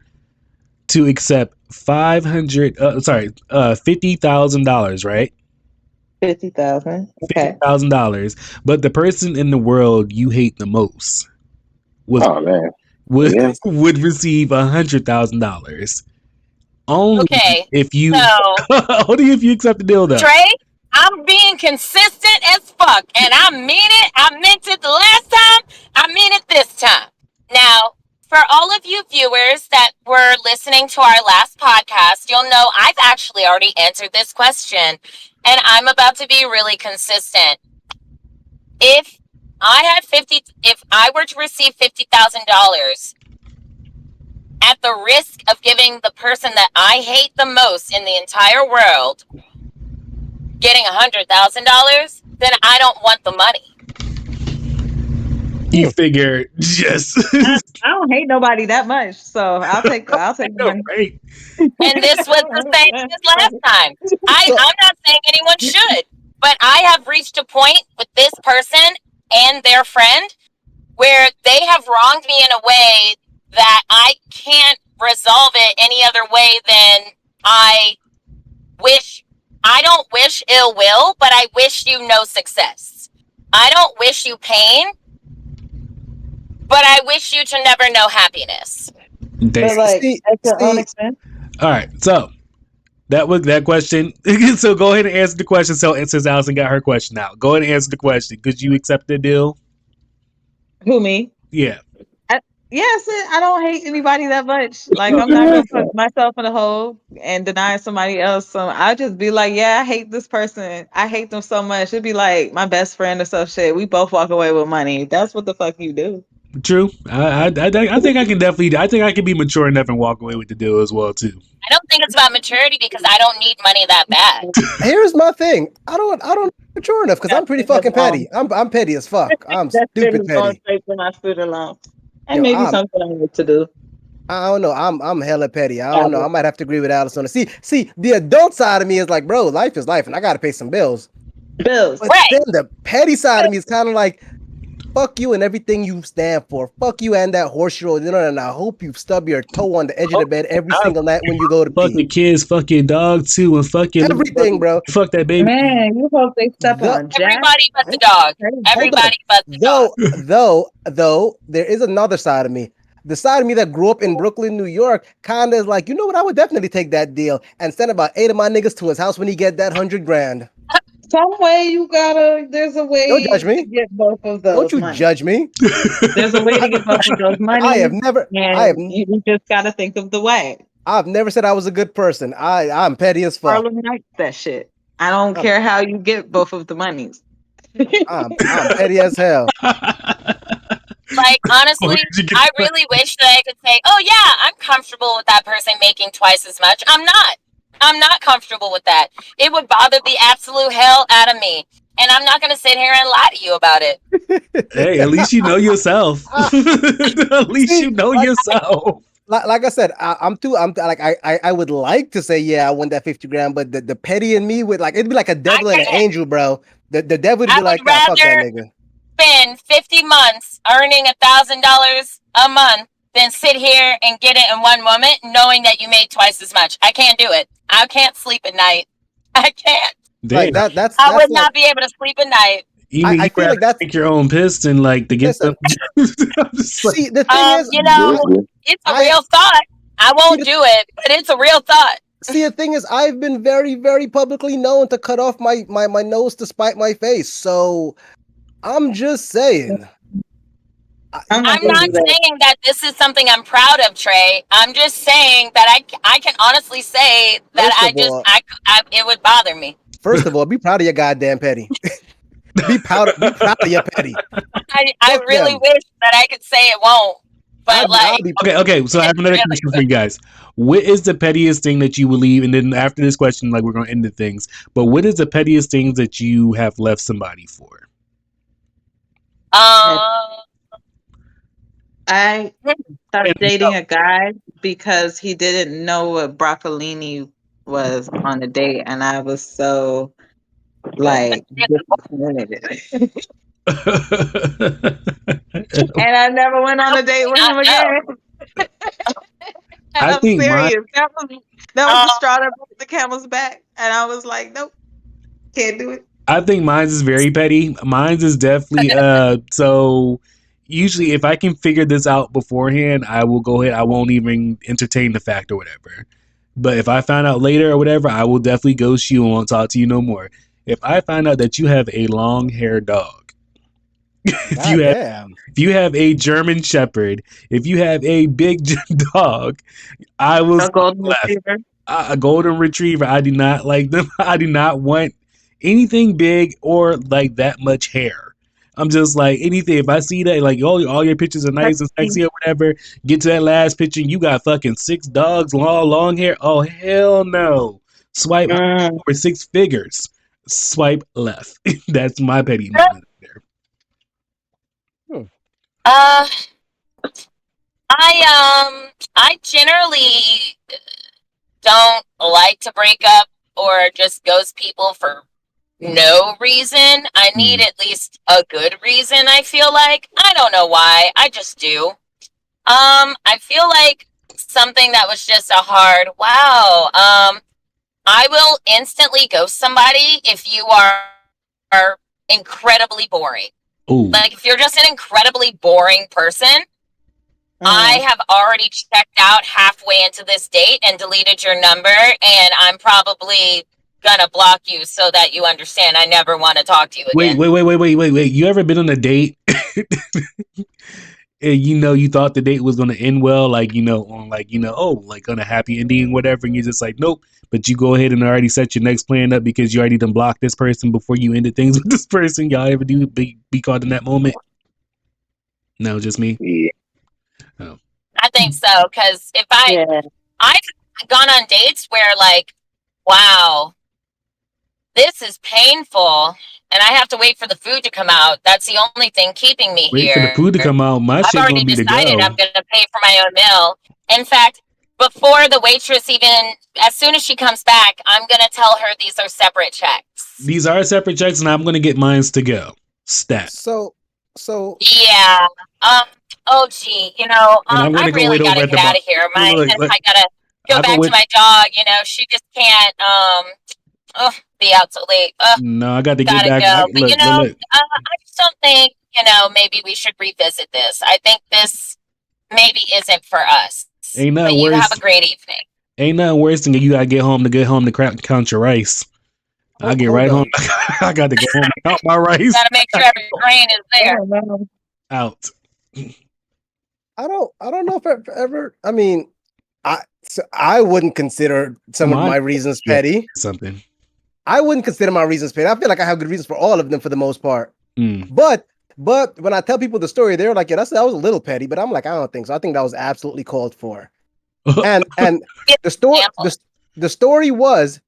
to accept $50,000, right? $50,000. Okay. $50,000, but the person in the world you hate the most would receive $100,000. Only if you only if you accept the deal though. Trey, I'm being consistent as fuck, and I mean it. I meant it the last time. I mean it this time. Now, for all of you viewers that were listening to our last podcast, you'll know I've actually already answered this question, and I'm about to be really consistent. If I were to receive $50,000 at the risk of giving the person that I hate the most in the entire world getting $100,000, then I don't want the money. You figure, yes. I don't hate nobody that much, so I'll take the money. Right. And this was the same as last time. I'm not saying anyone should, but I have reached a point with this person and their friend where they have wronged me in a way that I can't resolve it any other way than I don't wish ill will, but I wish you no success. I don't wish you pain, but I wish you to never know happiness. But like, at your own expense. All right, so that was that question. So go ahead and answer the question. So since Allison got her question out, go ahead and answer the question. Could you accept the deal? Who, me? Yeah. Yes, I don't hate anybody that much. Like, I'm not gonna put myself in a hole and deny somebody else. So I just be like, yeah, I hate this person. I hate them so much. It'd be like my best friend or some shit. We both walk away with money. That's what the fuck you do. True. I think I can definitely. I think I can be mature enough and walk away with the deal as well too. I don't think it's about maturity because I don't need money that bad. Here's my thing. I don't mature enough because I'm pretty fucking petty. I'm petty as fuck. I'm stupid petty. Going straight to my student loan. And maybe something I need to do. I don't know. I'm hella petty. I don't know. I might have to agree with Allison. See, the adult side of me is like, bro, life is life, and I gotta pay some bills. But then the petty side of me is kind of like, fuck you and everything you stand for. Fuck you and that horse you rode in on, and I hope you stub your toe on the edge of the bed every single night when you go to fuck pee. your kids, fuck your dog too, and fuck your Everything, bro. Fuck that baby. Man, you hope they step on Jack. Everybody but the dog. Everybody but the dog. Though, there is another side of me. The side of me that grew up in Brooklyn, New York, kind of is like, you know what? I would definitely take that deal and send about 8 of my niggas to his house when he get that $100,000. Some way you gotta. There's a way. Don't judge me. To get both of those. Don't you judge me. There's a way to get both of those money. You just gotta think of the way. I've never said I was a good person. I'm petty as fuck. Harlem Nights, that shit. I don't care how you get both of the monies. I'm petty as hell. Like, honestly, I really wish that I could say, oh yeah, I'm comfortable with that person making twice as much. I'm not comfortable with that. It would bother the absolute hell out of me. And I'm not going to sit here and lie to you about it. Hey, at least you know yourself. At least you know yourself. Like I said, I would like to say, yeah, I won that $50,000, but the petty in me would like, it'd be like a devil and an angel, bro. The devil would be like, nah, fuck that nigga. Spend 50 months earning $1,000 a month than sit here and get it in one moment knowing that you made twice as much. I can't do it. I can't sleep at night. I can't. Like that's I would not be able to sleep at night. I feel like that's make your own piston, like to get them. See, the thing is, you know, it's a real thought. I won't do it, but it's a real thought. See, the thing is, I've been very, very publicly known to cut off my nose to spite my face. So I'm just saying. I'm not saying that this is something I'm proud of, Trey. I'm just saying that I can honestly say that it would bother me. First of all, be proud of your goddamn petty. be proud of your petty. I really wish that I could say it won't. But okay. So I have another question for you guys. What is the pettiest thing that you will leave? And then after this question, like, we're gonna end the things. But what is the pettiest things that you have left somebody for? I started dating a guy because he didn't know what broccolini was on a date, and I was so like disappointed. And I never went on a date with him again. I'm serious. That was the straw that broke the camel's back, and I was like, nope, can't do it. I think mine's is very petty. Mine's is definitely so. Usually, if I can figure this out beforehand, I will go ahead. I won't even entertain the fact or whatever. But if I find out later or whatever, I will definitely ghost you and won't talk to you no more. If I find out that you have a long-haired dog, if you have a German Shepherd, if you have a big dog, I will a golden retriever. I do not like them. I do not want anything big or like that much hair. I'm just like, anything. If I see that, like, all your pictures are nice and sexy or whatever, get to that last picture, you got fucking 6 dogs, long hair. Oh, hell no. Swipe over 6 figures. Swipe left. That's my petty moment there. I generally don't like to break up or just ghost people for no reason. I need at least a good reason, I feel like. I don't know why. I just do. I feel like something that was just a hard wow. I will instantly ghost somebody if you are incredibly boring. Ooh. Like, if you're just an incredibly boring person, I have already checked out halfway into this date and deleted your number, and I'm probably gonna block you so that you understand I never want to talk to you again. Wait. You ever been on a date and you thought the date was gonna end well, like, on on a happy ending, whatever, and you're just like, nope, but you go ahead and already set your next plan up because you already done blocked this person before you ended things with this person? Y'all ever be caught in that moment? No, just me? Yeah. Oh. I think so, because I've gone on dates where, like, wow, this is painful, and I have to wait for the food to come out. That's the only thing keeping me here. Wait for the food to come out. My shit gonna be to go. I've already decided I'm gonna pay for my own meal. In fact, before the waitress as soon as she comes back, I'm gonna tell her these are separate checks. These are separate checks, and I'm gonna get mines to go. Stat. So So yeah. Oh gee, I go really wait over gotta at the get bar. out of here. Look, I gotta go I'll go back to wait. my dog. She just can't be out so late. No, I got to get Gotta back. go. But Look. I just don't think maybe we should revisit this. I think this maybe isn't for us. Ain't But nothing you have worse. a great evening. Ain't nothing worse than you gotta get home to count your rice. I get right home. I got to go home and count my rice. Gotta make sure every grain is there. Out. I don't know if I've ever. I mean, I wouldn't consider some of my reasons petty. Something. I wouldn't consider my reasons petty. I feel like I have good reasons for all of them for the most part. But when I tell people the story, they're like, "Yeah, that was a little petty." But I'm like, I don't think so. I think that was absolutely called for. And the story was.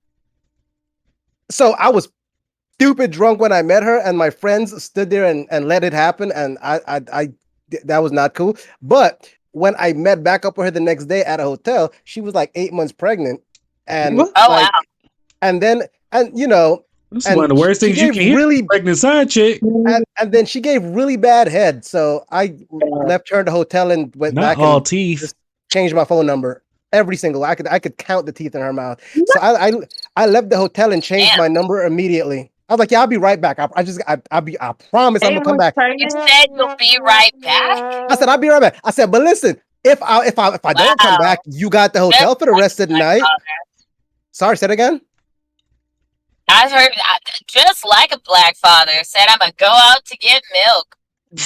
So I was stupid drunk when I met her, and my friends stood there and let it happen, and I that was not cool. But when I met back up with her the next day at a hotel, she was like 8 months pregnant, and wow. And then this is one of the worst things you can hear. Really pregnant side chick, and then she gave really bad head. So I left her in the hotel and went back all and teeth. Changed my phone number. Every single I could count the teeth in her mouth. So I left the hotel and changed my number immediately. I was like, yeah, I'll be right back. I promise I'm gonna come back. You said you'll be right back. I said I'll be right back. I said, but listen, if I don't come back, you got the hotel for the rest of the night. Sorry, say it again. I heard just like a black father said, I'm gonna go out to get milk.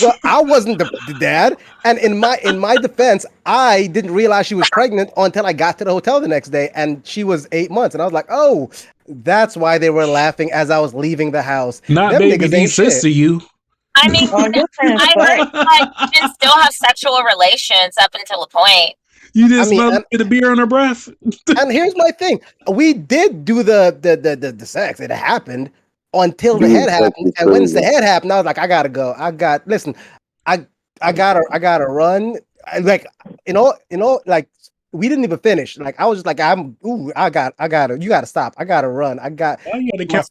Well, I wasn't the dad, and in my defense, I didn't realize she was pregnant until I got to the hotel the next day, and she was 8 months, and I was like, oh, that's why they were laughing as I was leaving the house. Not Them baby D sister you. I mean, I heard like men still have sexual relations up until a point. You just smelled the beer on her breath. And here's my thing: we did do the sex. It happened until the head happened, and once the head happened, I was like, I gotta go. I gotta run. Like like we didn't even finish. Like I was just like, you gotta stop. I gotta run. My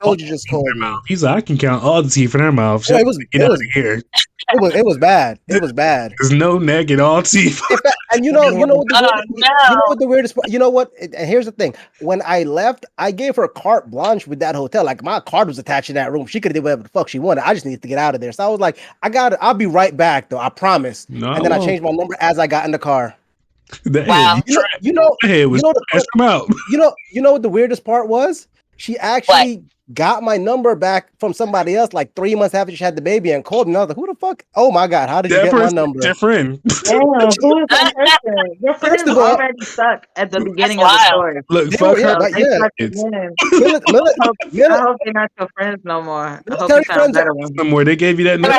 soldier just called me. He's like, I can count all the teeth in her mouth. Get out of here. It was bad. It was bad. There's no neck and all teeth. And you know what the weirdest part, and here's the thing. When I left, I gave her carte blanche with that hotel. Like my card was attached to that room. She could have did whatever the fuck she wanted. I just needed to get out of there. So I was like, I'll be right back though. I promise. No, and then I changed my number as I got in the car. Wow. You know what the weirdest part was? She actually got my number back from somebody else like 3 months after she had the baby and called me. And I was like, who the fuck? Oh my God, how did you get my number? Your friend. Who is that person? Your friends already suck at the beginning of the story. Look, fuck her. I hope they're not your friends no more. I hope you found better ones. No more. They gave you that number.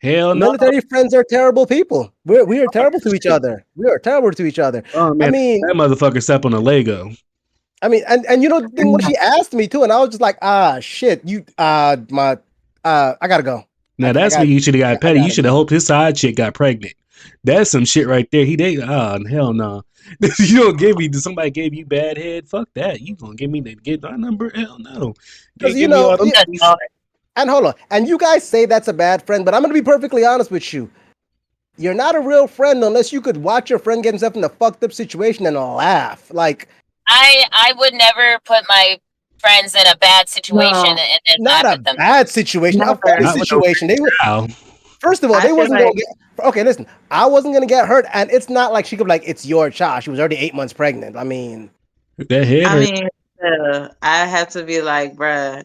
Hell no. Military friends are terrible people. We are terrible to each other. We are terrible to each other. Oh man, that motherfucker stepped on a Lego. I mean, and the thing when she asked me too, and I was just like, shit, I gotta go. Now that's when you should have got petty. You should have hoped his side chick got pregnant. That's some shit right there. Hell no. You don't give me. Somebody gave you bad head. Fuck that. You gonna give me get my number? Hell no. And hold on. And you guys say that's a bad friend, but I'm gonna be perfectly honest with you. You're not a real friend unless you could watch your friend get himself in a fucked up situation and laugh. Like I would never put my friends in a bad situation and not a bad situation, a funny situation. They were first of all, they wasn't gonna get okay, listen, I wasn't gonna get hurt, and it's not like she could be like, it's your child. She was already 8 months pregnant. I mean I had to be like, bruh,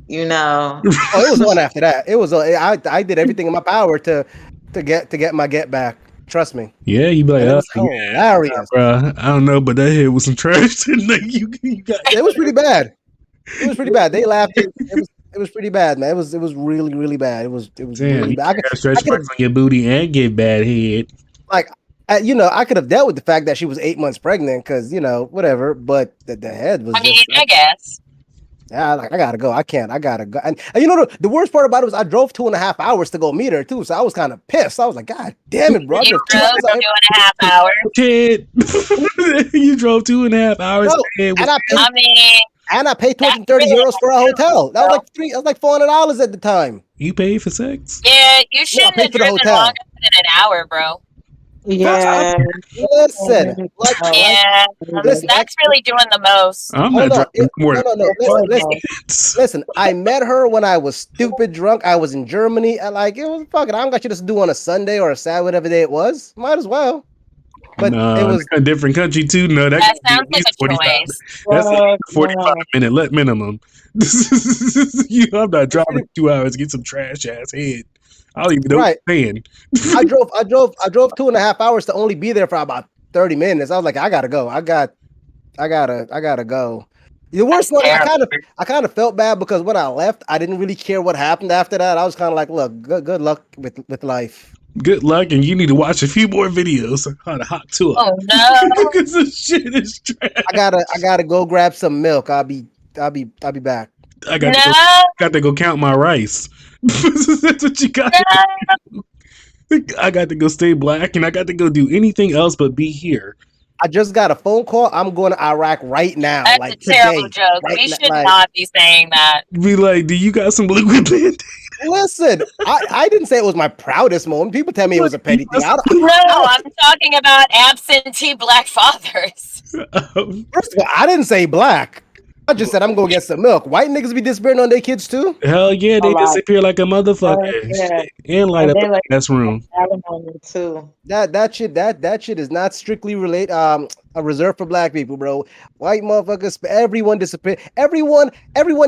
it was one after that. It was I did everything in my power to get my get back. Trust me. Yeah, you be like, hilarious, bro. I don't know, but that head was some trash. It was pretty bad. It was pretty bad. They laughed. It was pretty bad, man. It was really, really bad. It was really bad. Stretch marks on your booty and get bad head. Like, I could have dealt with the fact that she was 8 months pregnant because whatever. But the head was. I guess. Yeah, like I gotta go. I gotta go. And the worst part about it was I drove 2.5 hours to go meet her too. So I was kind of pissed. I was like, God damn it, bro! You drove 2.5 hours. Kid, you drove 2.5 hours. No, And I paid €230 for a hotel. That was like $400 at the time. You paid for sex? Yeah, you shouldn't have driven longer than an hour, bro. Yeah. Listen, that's really doing the most. I'm not driving more. No. Listen, I met her when I was stupid drunk. I was in Germany. And like, it was fucking, I don't got you to do on a Sunday or a Saturday, whatever day it was. Might as well. But it was a different country too. No, that sounds like a 45. That's a 45-minute minimum. I'm not driving 2 hours to get some trash ass head. I don't even know what I'm saying. I drove 2.5 hours to only be there for about 30 minutes. I was like, I gotta go. I gotta go. The worst one, I kind of felt bad because when I left, I didn't really care what happened after that. I was kind of like, look, good luck with life. Good luck, and you need to watch a few more videos on a hot tour. Oh no! Because the shit is trash. I gotta go grab some milk. I'll be back. I got to go count my rice. That's what you got. I got to go stay black, and I got to go do anything else but be here. I just got a phone call. I'm going to Iraq right now. That's a terrible joke. We should not be saying that. Be like, do you got some liquid Band-Aid? Listen, I didn't say it was my proudest moment. People tell me it was a petty thing. I'm talking about absentee black fathers. First of all, I didn't say black. I just said I'm gonna get some milk. White niggas be disappearing on their kids too. Hell yeah, they disappear like a motherfucker. And light up the classroom. Too. That shit is not strictly a reserved for black people, bro. White motherfuckers, everyone disappear. Everyone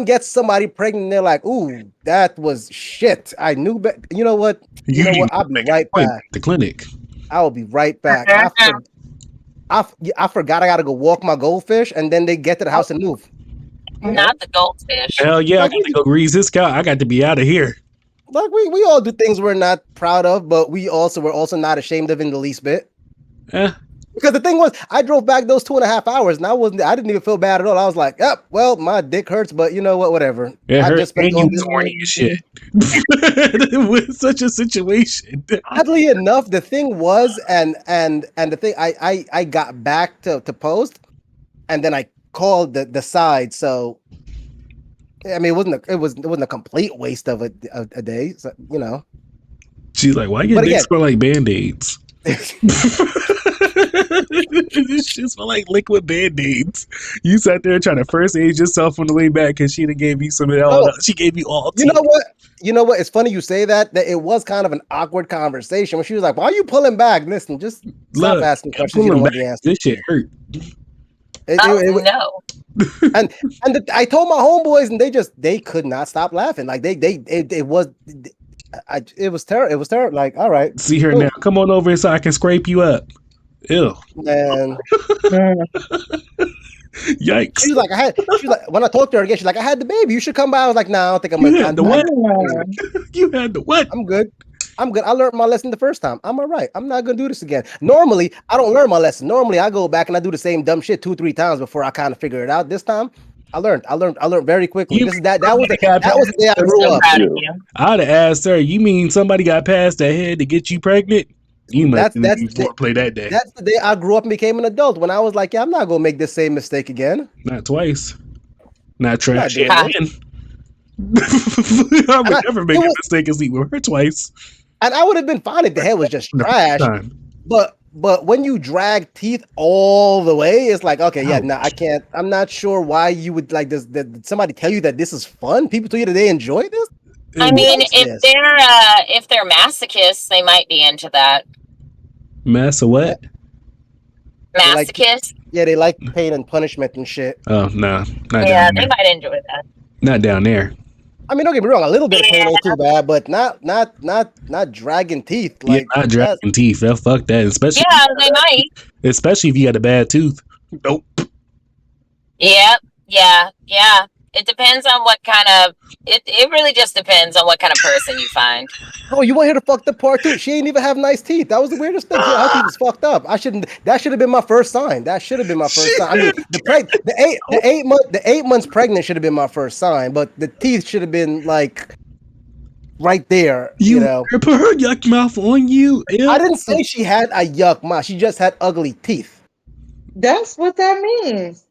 gets somebody pregnant. And they're like, ooh, that was shit. I knew, you know what? You know what? I'll be right back. The clinic. I will be right back. I forgot I gotta go walk my goldfish, and then they get to the house and move. Not the goldfish. Hell yeah, I got to go grease this cow. I got to be out of here. Like we all do things we're not proud of, but we're also not ashamed of in the least bit. Because the thing was, I drove back those 2.5 hours, and I didn't even feel bad at all. I was like, yep, well, my dick hurts, but you know what, whatever. It hurts, and you horny as shit. With such a situation. Oddly enough, the thing was, and the thing I got back to post, and then I called the side. So I mean, it wasn't a complete waste of a day. So, you know. She's like, why your dick smell like Band-Aids? This shit smell like liquid Band-Aids. You sat there trying to first aid yourself on the way back because she gave you some of that. She gave you all. You know what? You know what? It's funny you say that it was kind of an awkward conversation when she was like, why are you pulling back? Listen, just stop asking questions you don't want the answer. This shit hurt. No. And I told my homeboys, and they could not stop laughing. Like it was terrible. It was terrible. Like, all right, see her now. Come on over so I can scrape you up. Ew. Man. Yikes. She's like, when I talked to her again, she's like, I had the baby. You should come by. I was like, nah, I don't think I'm gonna. Had the what? You had the what? I'm good. I learned my lesson the first time. I'm all right. I'm not gonna do this again. Normally, I don't learn my lesson. Normally, I go back and I do the same dumb shit 2-3 times before I kind of figure it out. This time, I learned very quickly. That was the day I grew up. I'd have asked her, you mean somebody got past their head to get you pregnant? You must play that day. That's the day I grew up and became an adult. When I was like, yeah, I'm not gonna make this same mistake again. Not twice. Not trash again. I would never make a mistake and sleep with her twice. And I would have been fine if the head was just trash. But when you drag teeth all the way, it's like, okay, yeah, no, I can't. I'm not sure why you would like this. Did somebody tell you that this is fun? People tell you that they enjoy this? I mean, if they're masochists, they might be into that. What? Masochists? They like pain and punishment and shit. Oh no, they might enjoy that. Not down there. I mean, don't get me wrong, a little bit of pain ain't too bad, but not dragging teeth. Like not dragging teeth. Fuck that. Especially they might. Especially if you got a bad tooth. Nope. Yep. Yeah. It depends on what kind of. It really just depends on what kind of person you find. Oh, you want her to fuck the part too? She ain't even have nice teeth. That was the weirdest thing. Her teeth was fucked up. That should have been my first sign. That should have been my first sign. I mean, the 8 months pregnant should have been my first sign, but the teeth should have been like right there. You know, put her yuck mouth on you. Ew. I didn't say she had a yuck mouth. She just had ugly teeth. That's what that means.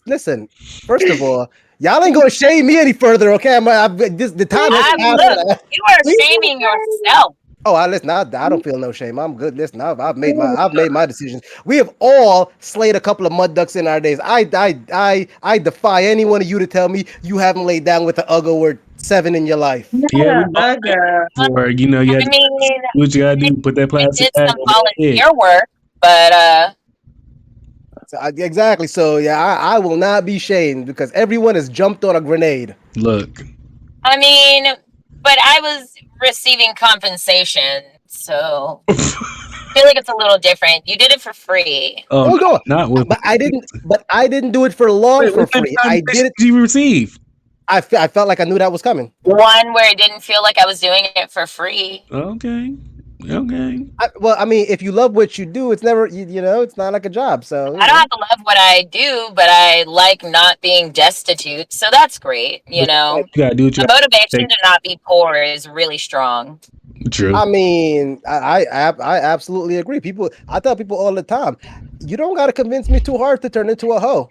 Listen, first of all, y'all ain't gonna shame me any further, okay? The time has passed. Look, you are shaming yourself. Oh, listen. I don't feel no shame. I'm good. Listen, I've made my decisions. We have all slayed a couple of mud ducks in our days. I defy any one of you to tell me you haven't laid down with an Uggo or 7 in your life. Yeah, or you had to do what you gotta do. Put that I plastic did bag some on your head. volunteer work, but Exactly. So yeah, I will not be shamed because everyone has jumped on a grenade. Look, I mean, but I was receiving compensation, so I feel like it's a little different. You did it for free. oh no, not with. but I didn't. But I didn't do it for long for free. I did it. You receive. I felt like I knew that was coming. One where it didn't feel like I was doing it for free. Okay. Well, I mean, if you love what you do, it's never it's not like a job. So I don't have to love what I do, but I like not being destitute, so that's great. You gotta do what you the motivation to not be poor is really strong. True. I mean, I absolutely agree. I tell people all the time, you don't got to convince me too hard to turn into a hoe.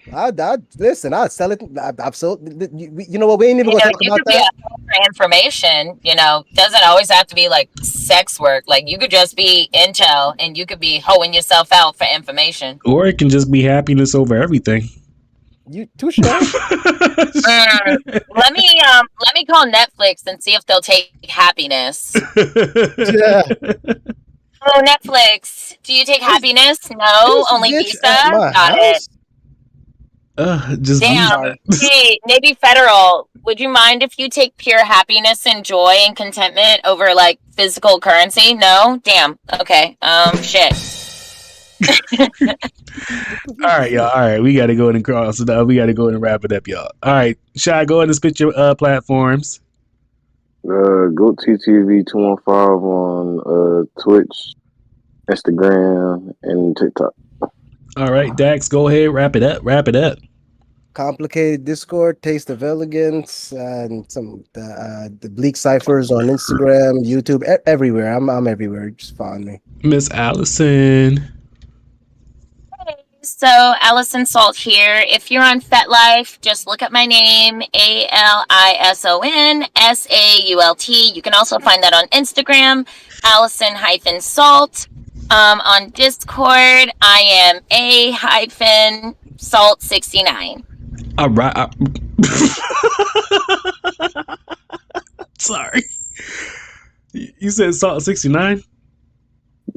Listen. I sell it. I've sold. You know what? We ain't even gonna talk You about could be that. a hoe for information. Doesn't always have to be like sex work. Like you could just be intel, and you could be hoeing yourself out for information. Or it can just be happiness over everything. You touche. Let me call Netflix and see if they'll take happiness. Yeah. Oh, Netflix, do you take happiness? No, only Visa. Got it. Just damn. Hey, Navy Federal, would you mind if you take pure happiness and joy and contentment over like physical currency? No? Damn. Okay. Shit. All right, y'all. All right, we got to go in and cross it up. We got to go in and wrap it up, y'all. All right, Shy, go ahead and spit your platforms. Go TTV 215 on Twitch, Instagram, and TikTok. All right, Dax, go ahead, wrap it up. Complicated Discord, Taste of Elegance, and some the Bleak Ciphers on Instagram, YouTube, everywhere. I'm everywhere. Just find me. Miss Allison. So Allison Salt here. If you're on FetLife, just look up my name, ALISONSAULT. You can also find that on Instagram, Allison-Salt. On Discord, I am A-Salt69. All right. Sorry. You said Salt 69?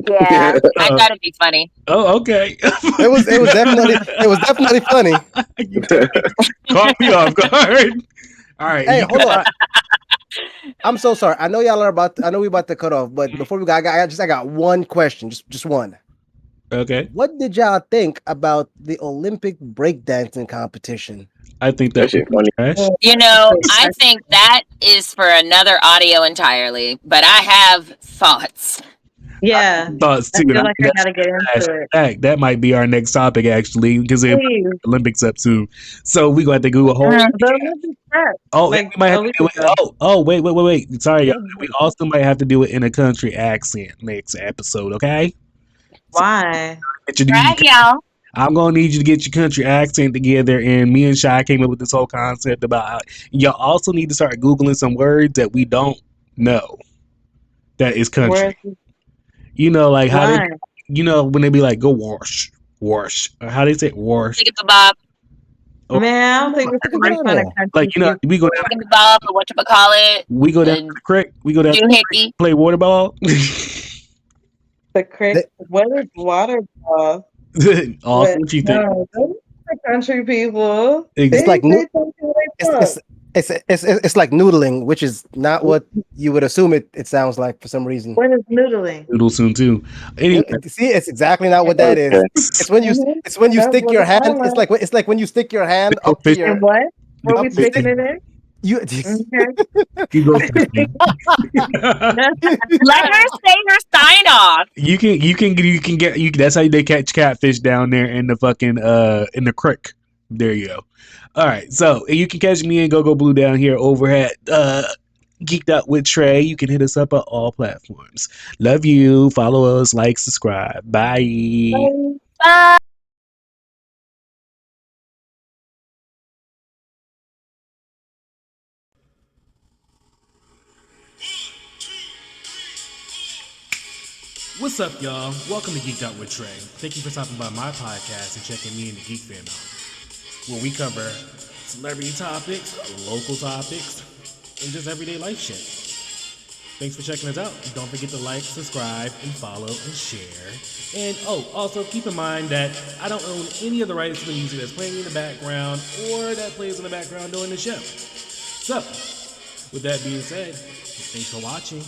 Yeah, I thought it'd be funny. Oh, okay. It was definitely funny. Caught me off guard. All right. Hey, hold on. I'm so sorry. I know y'all are I know we're about to cut off, but before we go, I got one question, just one. Okay. What did y'all think about the Olympic breakdancing competition? I think that shit funny. I think that is for another audio entirely, but I have thoughts. Yeah, thoughts too. I feel like I gotta get into it. That might be our next topic actually, because the Olympics up soon. So we going to do a whole. Oh, we might have to do it. Oh, wait. Sorry, y'all. We also might have to do it in a country accent next episode. Okay? Why? Right, y'all. I'm gonna need you to get your country accent together, and me and Shy came up with this whole concept about y'all also need to start Googling some words that we don't know that is country. Like how they, when they be like go wash, or how they say wash. Take it to Bob. Oh, man, I don't think it's a great fun. Like we go down to Bob, or whatchamacallit. We go down to the creek. We go down to the creek, play water ball. The creek. What is water ball? What you think? No, those are country people. It's like it's like noodling, which is not what you would assume it sounds like for some reason. What is noodling? Noodle soon too. Anyway. See, it's exactly not what that is. It's when you stick your hand. It's like when you stick your hand up to your what? What are we sticking it in? You let her say her sign off. You can get that's how they catch catfish down there in the fucking in the creek. There you go. All right, so you can catch me and Go Blue down here over at Geek'd with Trey. You can hit us up on all platforms. Love you. Follow us, like, subscribe. Bye. Bye. What's up, y'all? Welcome to Geek'd with Trey. Thank you for stopping by my podcast and checking me and the Geek Fam out, where we cover celebrity topics, local topics, and just everyday life shit. Thanks for checking us out. Don't forget to like, subscribe, and follow, and share. And also keep in mind that I don't own any of the rights to the music that's playing in the background or that plays in the background during the show. So, with that being said, thanks for watching.